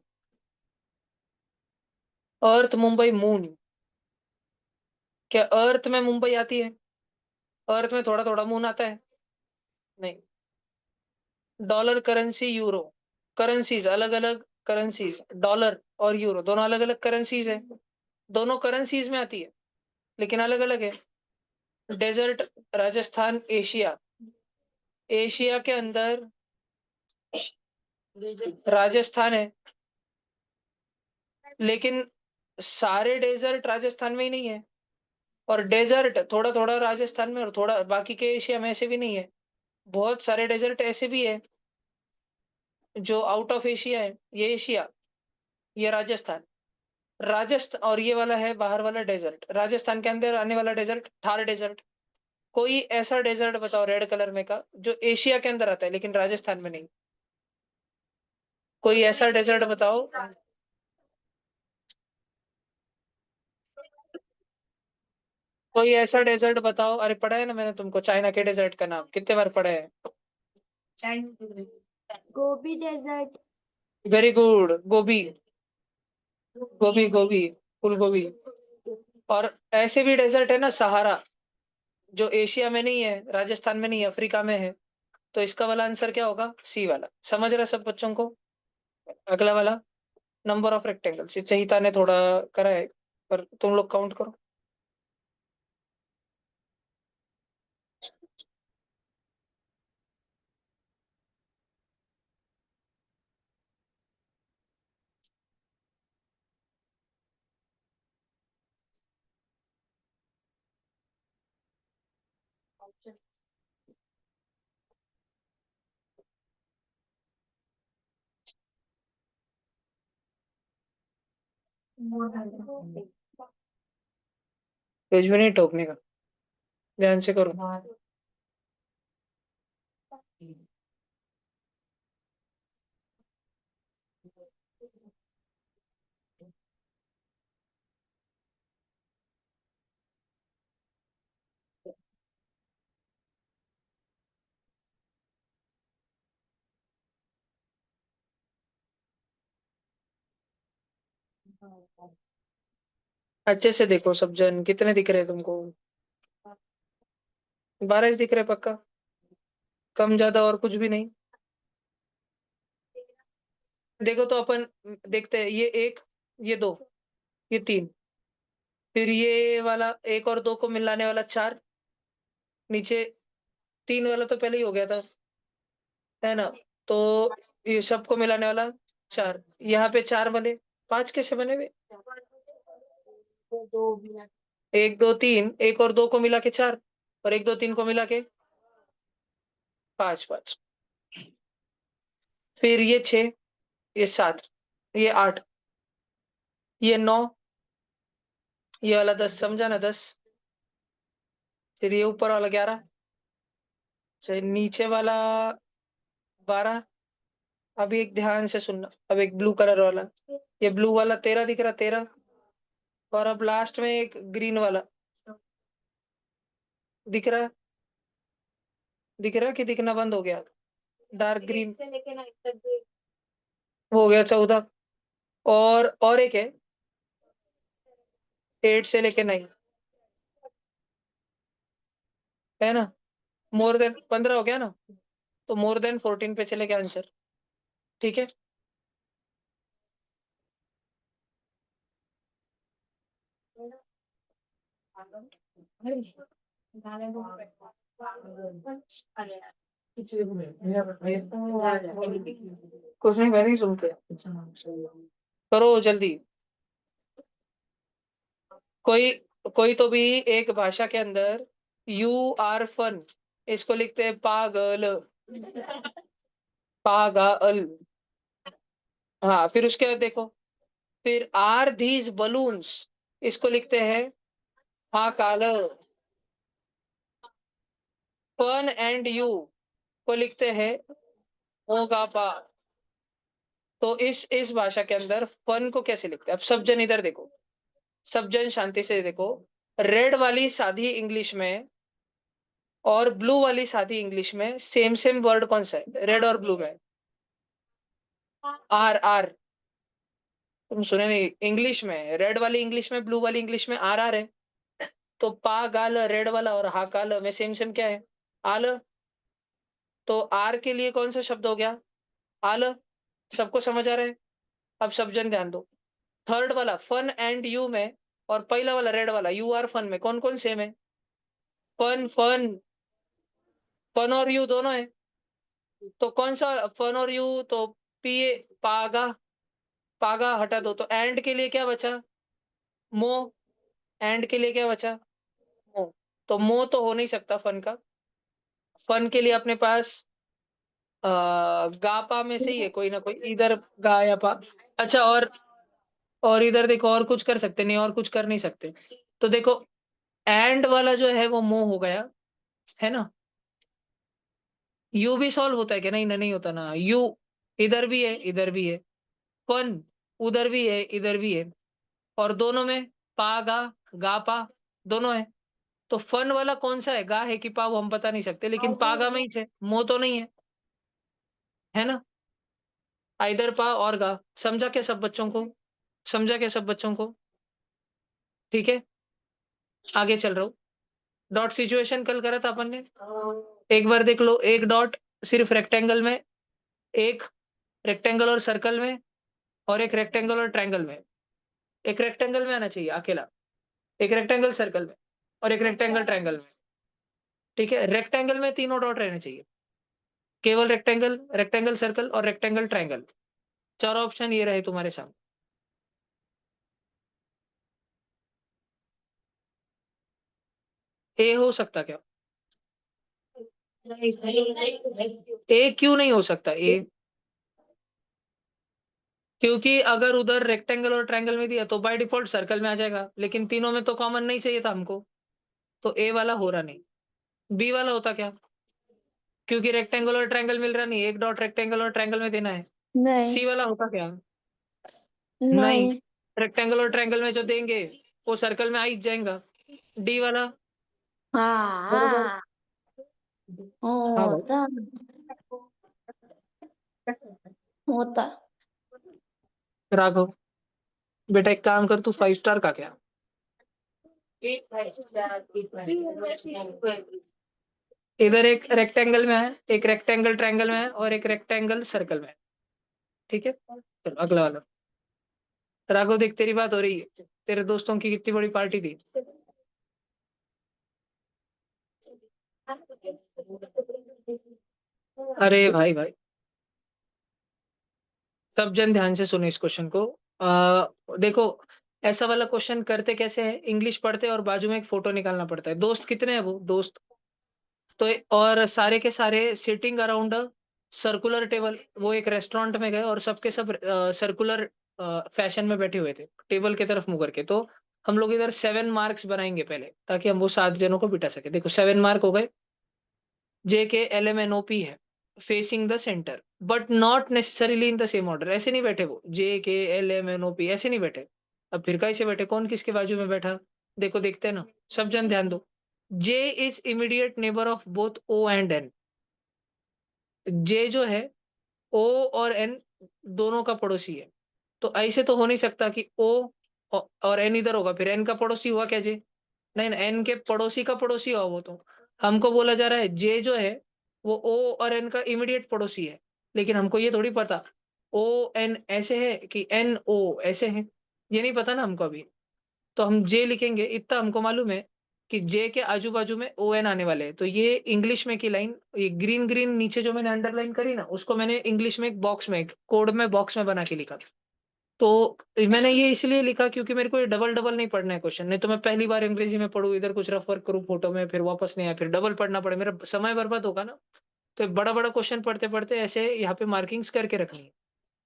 अर्थ, मुंबई, मून। क्या अर्थ में मुंबई आती है? अर्थ में थोड़ा थोड़ा मून आता है? नहीं। Dollar, currency, euro. करेंसीज अलग अलग। करेंसीज डॉलर और यूरो दोनों अलग अलग करेंसीज है। दोनों करेंसीज में आती है लेकिन अलग अलग है। Desert, Rajasthan, Asia. एशिया के अंदर राजस्थान है, लेकिन सारे डेजर्ट राजस्थान में ही नहीं है। और डेजर्ट थोड़ा थोड़ा राजस्थान में और थोड़ा बाकी के एशिया में ऐसे भी नहीं है। बहुत सारे डेजर्ट ऐसे भी है जो आउट ऑफ एशिया है। ये एशिया, ये राजस्थान। राजस्थान और ये वाला है बाहर वाला डेजर्ट। राजस्थान के अंदर आने वाला डेजर्ट थार डेजर्ट। कोई ऐसा डेजर्ट बताओ रेड कलर में का जो एशिया के अंदर आता है लेकिन राजस्थान में नहीं। कोई ऐसा डेजर्ट बताओ। कोई ऐसा डेजर्ट बताओ। अरे पढ़ा है ना मैंने तुमको चाइना के डेजर्ट का नाम कितने बार पढ़े हैं। Gobi desert. वेरी गुड, गोभी। गोभी गोभी, फुल गोभी। और ऐसे भी डेजर्ट है ना सहारा, जो एशिया में नहीं है, राजस्थान में नहीं है, अफ्रीका में है। तो इसका वाला आंसर क्या होगा? सी वाला। समझ रहा सब बच्चों को? अगला वाला नंबर ऑफ रेक्टेंगल्स चहिता ने थोड़ा करा है, पर तुम लोग काउंट करो। कुछ भी नहीं टोकने का, ध्यान से करो। अच्छे से देखो सब जन, कितने दिख रहे हैं तुमको? 12 दिख रहे पक्का? कम ज्यादा और कुछ भी नहीं? देखो तो अपन देखते हैं, ये एक, ये दो, ये तीन, फिर ये वाला एक और दो को मिलाने वाला 4, नीचे 3 वाला तो पहले ही हो गया था, है ना? तो ये सबको मिलाने वाला 4, यहाँ पे 4 बने, 5 कैसे बने वे? 1 2 3, एक और दो को मिला के 4, और 1 2 3 को मिला के 5 5, फिर ये 6, ये 7, ये 8, ये 9, ये वाला 10, समझा ना? 10, फिर ये ऊपर वाला 11, चाहे नीचे वाला 12। अभी एक ध्यान से सुनना, अब एक ब्लू कलर वाला, ये ब्लू वाला 13 दिख रहा, 13, और अब लास्ट में एक ग्रीन वाला दिख रहा, दिख रहा कि दिखना बंद हो गया? डार्क ग्रीन से लेके 9 तक भी हो गया 14, और एक है 8 से लेके 9, है ना? मोर देन 15 हो गया ना? तो मोर देन 14 पे चलेगा आंसर, ठीक है? कुछ नहीं, मैं नहीं सुन के, करो जल्दी। कोई कोई तो भी एक भाषा के अंदर यू आर फन, इसको लिखते हैं पागल, पागल। हाँ, फिर उसके बाद देखो, फिर आर दीज बलून्स, इसको लिखते हैं हाँ काल। फन एंड यू को लिखते हैं होगा पा। तो इस भाषा के अंदर फन को कैसे लिखते हैं? अब सब जन इधर देखो, सब जन शांति से देखो। रेड वाली सादी इंग्लिश में और ब्लू वाली सादी इंग्लिश में सेम सेम वर्ड कौन सा है रेड और ब्लू में? R, R. तुम सुने नहीं? इंग्लिश में रेड वाली इंग्लिश में, ब्लू वाली इंग्लिश में आर आर है। तो पा गाल रेड वाला और हा काल में सेम सेम क्या है? आल। तो आर के लिए कौन सा शब्द हो गया? आल। सबको समझ आ रहा है? अब सब जन ध्यान दो, थर्ड वाला फन एंड यू में और पहला वाला रेड वाला यू आर फन में कौन कौन सेम है? फन, फन, फन और यू दोनों है। तो कौन सा फन और यू? तो पी, पागा, पागा हटा दो, तो एंड के लिए क्या बचा? मो। एंड के लिए क्या बचा? मो। तो मो तो हो नहीं सकता फन का। फन के लिए अपने पास गा पा में से ही है कोई ना कोई, इधर गा या पा। अच्छा, और इधर देखो, और कुछ कर सकते नहीं, और कुछ कर नहीं सकते। तो देखो, एंड वाला जो है वो मो हो गया, है ना? यू भी सॉल्व होता है क्या? नहीं ना, नहीं होता ना। यू इधर भी है, इधर भी है। फन उधर भी है, इधर भी है, और दोनों में पा गा पा दोनों है। तो फन वाला कौन सा है, गा है कि पा, वो हम बता नहीं सकते, लेकिन पागा में ही है, मो तो नहीं है ना? इधर पा और गा। समझा क्या सब बच्चों को? समझा क्या सब बच्चों को? ठीक है, आगे चल रहा हूँ। डॉट सिचुएशन कल करा था अपन ने, एक बार देख लो। एक डॉट सिर्फ रेक्टेंगल में, एक रेक्टेंगल और सर्कल में, और एक रेक्टेंगल और ट्रायंगल में। एक रेक्टेंगल में आना चाहिए अकेला, एक रेक्टेंगल सर्कल में, और एक रेक्टेंगल ट्रायंगल में। ठीक है, रेक्टेंगल में तीनों डॉट रहने चाहिए, केवल रेक्टेंगल, रेक्टेंगल सर्कल और रेक्टेंगल ट्रायंगल। चारों ऑप्शन ये रहे तुम्हारे सामने। ए हो सकता क्या? ए क्यों नहीं हो सकता ए? क्योंकि अगर उधर रेक्टेंगल और ट्रायंगल में दिया तो बाय डिफॉल्ट सर्कल में आ जाएगा, लेकिन तीनों में तो कॉमन नहीं चाहिए था हमको, तो ए वाला हो रहा नहीं। बी वाला होता क्या? क्योंकि रेक्टेंगल और ट्रायंगल मिल रहा नहीं, एक डॉट रेक्टेंगल और ट्रायंगल में देना है। नहीं सी वाला होता क्या? नहीं, नहीं रेक्टेंगल और ट्रायंगल में जो देंगे वो सर्कल में आ ही जाएगा। डी वाला बरोबर। हाँ हाँ भाई, होता होता राघव बेटा एक काम कर, तू 5 स्टार का क्या, इधर एक रेक्टेंगल में है, एक रेक्टेंगल ट्रायंगल में है और एक रेक्टेंगल सर्कल में है। ठीक है, चलो अगला वाला। राघव देख, तेरी बात हो रही है, तेरे दोस्तों की कितनी बड़ी पार्टी थी। अरे भाई भाई, सब जन ध्यान से सुनो इस क्वेश्चन को। देखो, ऐसा वाला क्वेश्चन करते कैसे है, इंग्लिश पढ़ते और बाजू में एक फोटो निकालना पड़ता है। दोस्त कितने हैं वो दोस्त, तो और सारे के सारे sitting around a circular table, वो एक रेस्टोरेंट में गए और सबके सब सर्कुलर फैशन में बैठे हुए थे, टेबल की तरफ मुंह करके। तो हम लोग इधर 7 मार्क्स बनाएंगे पहले, ताकि हम वो 7 जनों को बिठा सके। देखो 7 मार्क हो गए। J K L M N O P है, facing the centre, but not necessarily in the same order. ऐसे नहीं बैठे वो, J K L M N O P ऐसे नहीं बैठे। अब फिर कैसे बैठे, कौन किसके बाजू में बैठा, देखो देखते हैं ना। सब जन ध्यान दो। J is immediate neighbour of both O and N. J जो है, ओ और एन दोनों का पड़ोसी है। तो ऐसे तो हो नहीं सकता कि ओ और एन इधर होगा, फिर एन का पड़ोसी हुआ क्या जे, नहीं ना, एन के पड़ोसी का पड़ोसी हुआ वो। तो हमको बोला जा रहा है जे जो है वो ओ और एन का इमीडिएट पड़ोसी है, लेकिन हमको ये थोड़ी पता ओ एन ऐसे है कि एन ओ ऐसे है, ये नहीं पता ना हमको अभी। तो हम जे लिखेंगे, इतना हमको मालूम है कि जे के आजू बाजू में ओ एन आने वाले हैं। तो ये इंग्लिश में की लाइन, ये ग्रीन ग्रीन नीचे जो मैंने अंडरलाइन करी ना, उसको मैंने इंग्लिश में एक बॉक्स में, एक कोड में बॉक्स में बना के लिखा। तो मैंने ये इसलिए लिखा क्योंकि मेरे को ये डबल डबल नहीं पढ़ना है क्वेश्चन, नहीं तो मैं पहली बार अंग्रेजी में पढ़ूं, इधर कुछ रफ वर्क करूं फोटो में, फिर वापस नहीं आया, फिर डबल पढ़ना पड़े, मेरा समय बर्बाद होगा ना। तो बड़ा बड़ा क्वेश्चन पढ़ते पढ़ते ऐसे यहाँ पे मार्किंग्स करके रखनी है।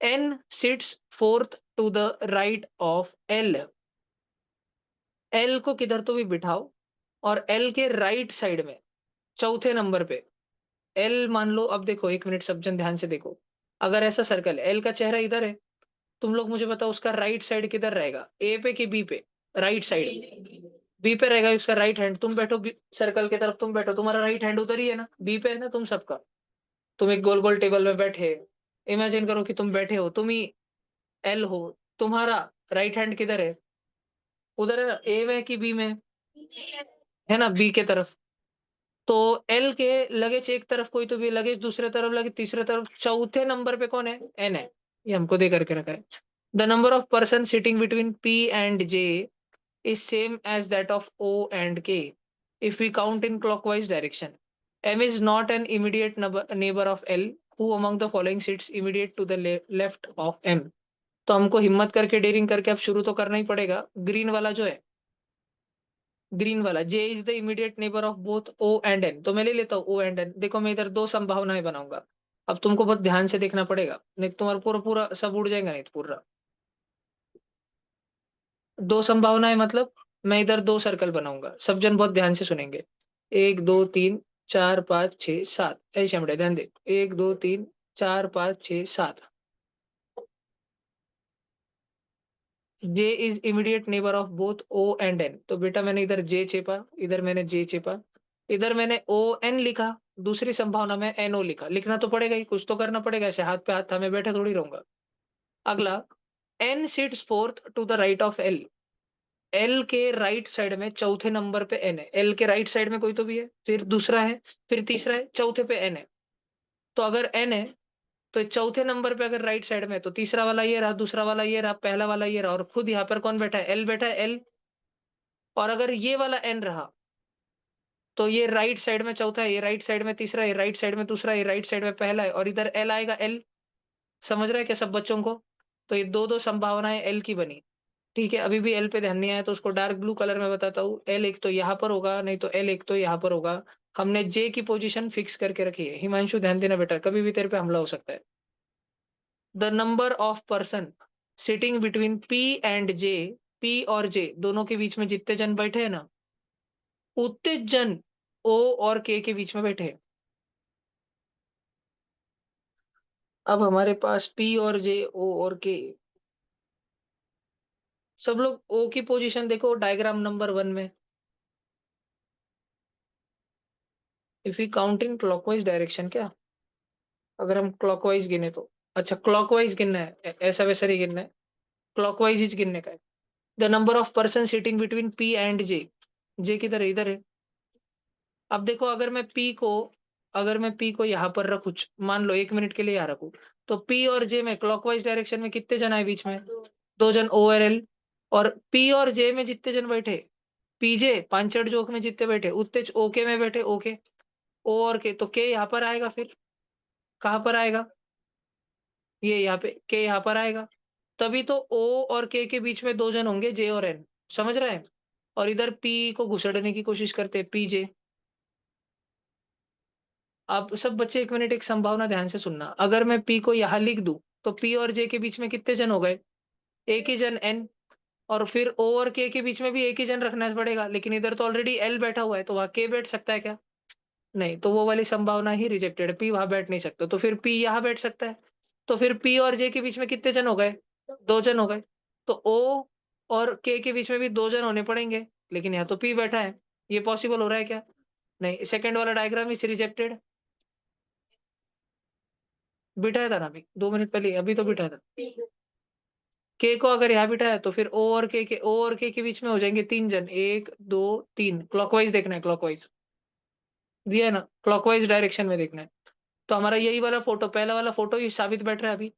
N sits fourth to the right of L. L को किधर तो भी बिठाओ, और एल के राइट साइड में चौथे नंबर पे एल मान लो। अब देखो एक मिनट, सब जन ध्यान से देखो। अगर ऐसा सर्कल है, एल का चेहरा इधर है, तुम लोग मुझे बताओ उसका राइट साइड किधर रहेगा, ए पे कि बी पे, राइट साइड बी पे रहेगा उसका राइट हैंड। तुम बैठो सर्कल की तरफ, तुम बैठो, तुम्हारा राइट हैंड उधर ही है ना, बी पे है ना तुम सबका। तुम एक गोल गोल टेबल में बैठे, इमेजिन करो कि तुम बैठे हो, तुम ही एल हो, तुम्हारा राइट हैंड किधर है, उधर है ना, ए में कि बी में, है ना बी के तरफ। तो एल के लगेज एक तरफ कोई तो भी लगेज, दूसरे तरफ लगेज, तीसरे तरफ, चौथे नंबर पे कौन है, एन है। ये हमको दे करके रखा है। The number of person sitting between P and J is same as that of O and K if we count in clockwise direction. M is not an immediate neighbor of L. Who among the following sits immediate to the left of M? तो हमको हिम्मत करके डेयरिंग करके अब शुरू तो करना ही पड़ेगा। ग्रीन वाला जो है, ग्रीन वाला J is the immediate neighbour of both O and N, तो मैं ले लेता हूँ O एंड N। देखो मैं इधर दो संभावनाएं बनाऊंगा, अब तुमको बहुत ध्यान से देखना पड़ेगा, नहीं तो तुम्हारा पूरा पूरा सब उड़ जाएगा, नहीं तो पूरा। दो संभावनाएं मतलब, मैं इधर दो सर्कल बनाऊंगा, सब जन बहुत ध्यान से सुनेंगे। 1 2 3 4 5 6 7, ऐसे हमड़े ध्यान दे, 1 2 3 4 5 6 7। J is immediate neighbour of both O and N. तो बेटा मैंने इधर जे चेपा, इधर मैंने जे चेपा, इधर मैंने ओ एन लिखा, दूसरी संभावना में एन ओ लिखा। लिखना तो पड़ेगा ही, कुछ तो करना पड़ेगा, ऐसे हाथ पे हाथ हमें बैठे थोड़ी रहूंगा। अगला, N sits fourth to the right of L. L के राइट साइड में चौथे नंबर पे एन है, एल के राइट साइड में कोई तो भी है, फिर दूसरा है, फिर तीसरा है, चौथे पे एन है। तो अगर एन है, तो चौथे नंबर पे अगर राइट साइड में है, तो तीसरा वाला ये रहा, दूसरा वाला ये रहा, पहला वाला ये रहा, और खुद यहाँ पर कौन बैठा है, एल बैठा है, एल। और अगर ये वाला एन रहा, तो ये राइट साइड में चौथा है, ये राइट साइड में तीसरा है, ये राइट साइड में दूसरा है, ये राइट साइड में पहला है, और इधर एल आएगा, एल। समझ रहा है क्या सब बच्चों को। तो ये दो दो संभावनाएं एल की बनी। ठीक है, अभी भी एल पे ध्यान नहीं आया तो उसको डार्क ब्लू कलर में बताता हूँ। एल एक तो यहाँ पर होगा, नहीं तो एल एक तो यहाँ पर होगा। हमने जे की पोजीशन फिक्स करके रखी है। हिमांशु ध्यान देना बेटा, कभी भी तेरे पे हमला हो सकता है। The number of person sitting between P and J, P और जे दोनों के बीच में जितने जन बैठे हैं ना, उतने जन ओ और के बीच में बैठे हैं। अब हमारे पास पी और जे, ओ और के, सब लोग ओ की पोजीशन देखो डायग्राम नंबर 1 में। If you count in clockwise direction, क्या अगर हम क्लॉकवाइज गिने तो, अच्छा क्लॉकवाइज गिनना है, ऐसा वैसा नहीं गिनना है। क्लॉकवाइज ही गिनने का है। The number of person sitting between P and J, J किधर है? इधर है। अब देखो अगर मैं पी को यहाँ पर रखूं, मान लो 1 मिनट के लिए यहाँ रखूं, तो पी और जे में क्लॉकवाइज डायरेक्शन में कितने जन आए बीच में? 2 जन ओ और एल। और पी और जे में जितने जन बैठे, पीजे पांचड़ जोक में जितने बैठे उतने ओके में बैठे, ओके ओ और के, तो के यहाँ पर आएगा। फिर कहाँ पर आएगा? ये यहाँ पे के यहाँ पर आएगा। तभी तो ओ और के बीच में 2 जन होंगे, जे और एन। समझ रहे हैं? और इधर पी को घुसड़ने की कोशिश करते हैं, पीजे। आप सब बच्चे 1 मिनट, एक संभावना ध्यान से सुनना। अगर मैं पी को यहाँ लिख दूं, तो पी और जे के बीच में कितने जन हो गए? एक ही जन, एन। और फिर ओ और के बीच में भी एक ही जन रखना पड़ेगा, लेकिन इधर तो ऑलरेडी एल बैठा हुआ है, तो वहां के बैठ सकता है क्या? नहीं, तो वो वाली संभावना ही रिजेक्टेड है, पी वहां बैठ नहीं सकता। तो फिर पी यहाँ बैठ सकता है। तो फिर पी और जे के बीच में कितने जन हो गए? 2 जन हो गए। तो ओ और के बीच में भी 2 जन होने पड़ेंगे, लेकिन यहाँ तो पी बैठा है। ये पॉसिबल हो रहा है क्या? नहीं, सेकंड वाला डायग्राम इज रिजेक्टेड। बिठाया था ना अभी 2 मिनट पहले, अभी तो बिठाया था। के को अगर यहाँ बिठाया तो फिर ओ और के बीच में हो जाएंगे 3 जन, 1 2 3। क्लॉकवाइज देखना है, क्लॉकवाइज दिया है ना, क्लॉकवाइज डायरेक्शन में देखना है। तो हमारा यही वाला फोटो, पहला वाला फोटो ही साबित बैठ रहा है अभी।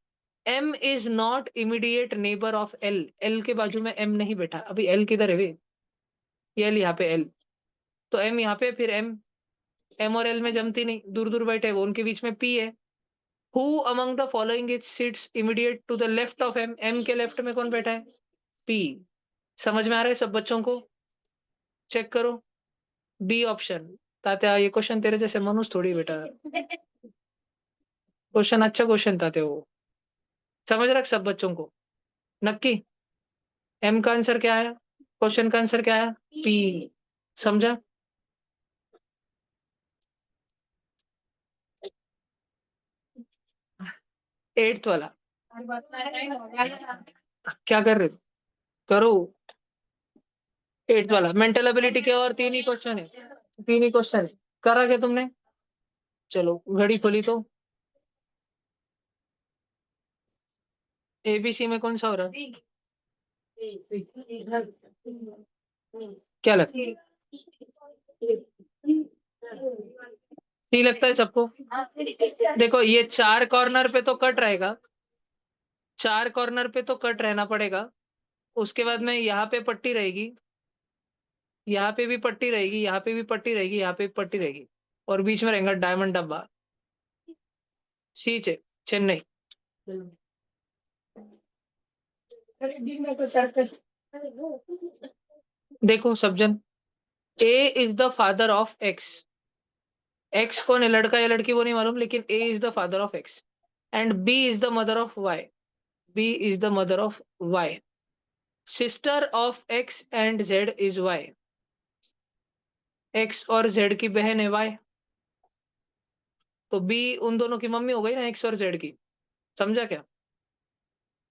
M is not immediate neighbour of L, L के बाजू में एम नहीं बैठा। अभी एल किधर है? ये एल यहाँ पे, एल तो एम यहाँ पे, फिर एम, एम और एल में जमती नहीं, दूर दूर बैठे वो, उनके बीच में पी है। Who among the following is sits immediate to the left of M, M के लेफ्ट में कौन बैठा है? पी। समझ में आ रहा है सब बच्चों को? चेक करो, बी ऑप्शन। तात्या ये क्वेश्चन तेरे जैसे मनुष्य थोड़ी बेटा, क्वेश्चन अच्छा क्वेश्चन ताते वो। समझ रख सब बच्चों को? नक्की एम का आंसर क्या आया? क्वेश्चन का आंसर क्या आया? पी। समझा? एट्थ वाला क्या कर रहे थे? करो। एट्थ वाला मेंटल एबिलिटी के और 3 ही क्वेश्चन है, 3 ही क्वेश्चन है। करा क्या तुमने? चलो घड़ी खोली तो एबीसी में कौन सा हो रहा है? क्या लगता है? सी लगता है सबको? देखो ये 4 कॉर्नर पे तो कट रहेगा, 4 कॉर्नर पे तो कट रहना पड़ेगा। उसके बाद में यहाँ पे पट्टी रहेगी, यहाँ पे भी पट्टी रहेगी, यहाँ पे भी पट्टी रहेगी, यहाँ पे भी पट्टी रहेगी, और बीच में रहेगा डायमंड डब्बा। सी चेन्नई। देखो सज्जन, A is the father of X. X कौन है, लड़का या लड़की वो नहीं मालूम, लेकिन A is the father of X and B is the mother of Y. B is the mother of Y. Sister of X and Z is Y. X और जेड की बहन है वाई, तो बी उन दोनों की मम्मी हो गई ना, एक्स और जेड की। समझा क्या?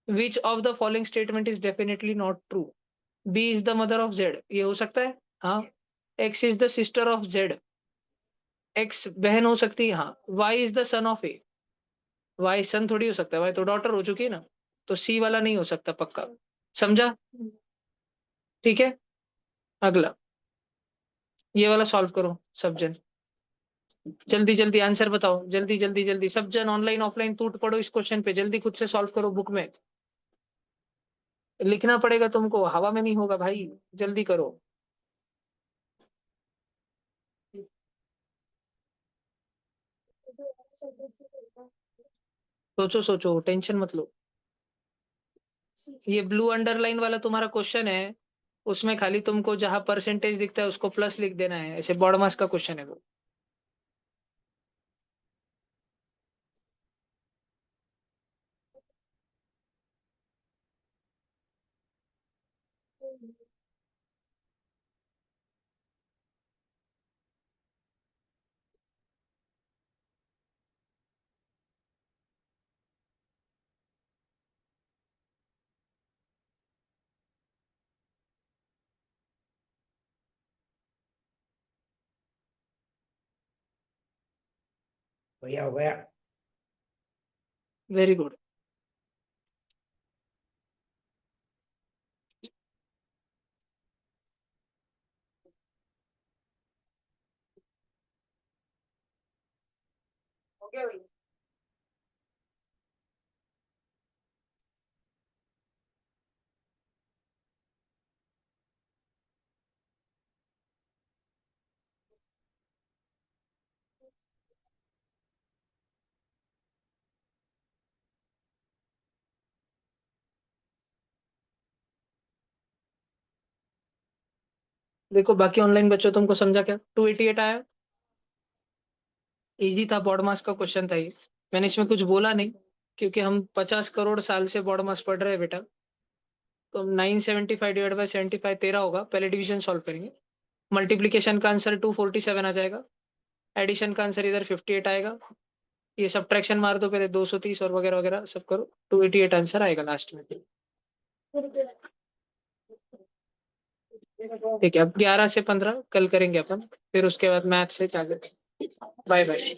Which of the following statement is definitely not true? B is the mother of Z, ये हो सकता है हाँ। X is the sister of Z, X बहन हो सकती है हाँ। Y is the son of A, Y son थोड़ी हो सकता है, वाई तो डॉटर हो चुकी है ना। तो सी वाला नहीं हो सकता पक्का। समझा? ठीक है, अगला ये वाला सॉल्व करो सब जन। जल्दी जल्दी आंसर बताओ, जल्दी जल्दी जल्दी सब जन, ऑनलाइन ऑफलाइन टूट पड़ो इस क्वेश्चन पे, जल्दी खुद से सॉल्व करो बुक में। लिखना पड़ेगा तुमको, हवा में नहीं होगा भाई, जल्दी करो। सोचो सोचो, टेंशन मत लो। ये ब्लू अंडरलाइन वाला तुम्हारा क्वेश्चन है, उसमें खाली तुमको जहां परसेंटेज दिखता है उसको प्लस लिख देना है, ऐसे बॉड मास का क्वेश्चन है वो। भैया हो गया। Very good. देखो बाकी ऑनलाइन बच्चों तुमको समझा क्या? 288 आया, इजी था, बॉड मास का क्वेश्चन था ये। मैंने इसमें कुछ बोला नहीं क्योंकि हम 50 करोड़ साल से बॉड मास पढ़ रहे हैं बेटा। तो 975 डिवाइड बाय 75 13 होगा। पहले डिवीजन सॉल्व करेंगे। मल्टीप्लीकेशन का आंसर 247 आ जाएगा। एडिशन का आंसर इधर 58 आएगा। ये सब्ट्रैक्शन मार दो पहले, 230 और वगैरह वगैरह सब करो। 288 आंसर आएगा लास्ट में। ठीक है, अब 11 से 15 कल करेंगे अपन, फिर उसके बाद मैथ से चालू। Bye bye.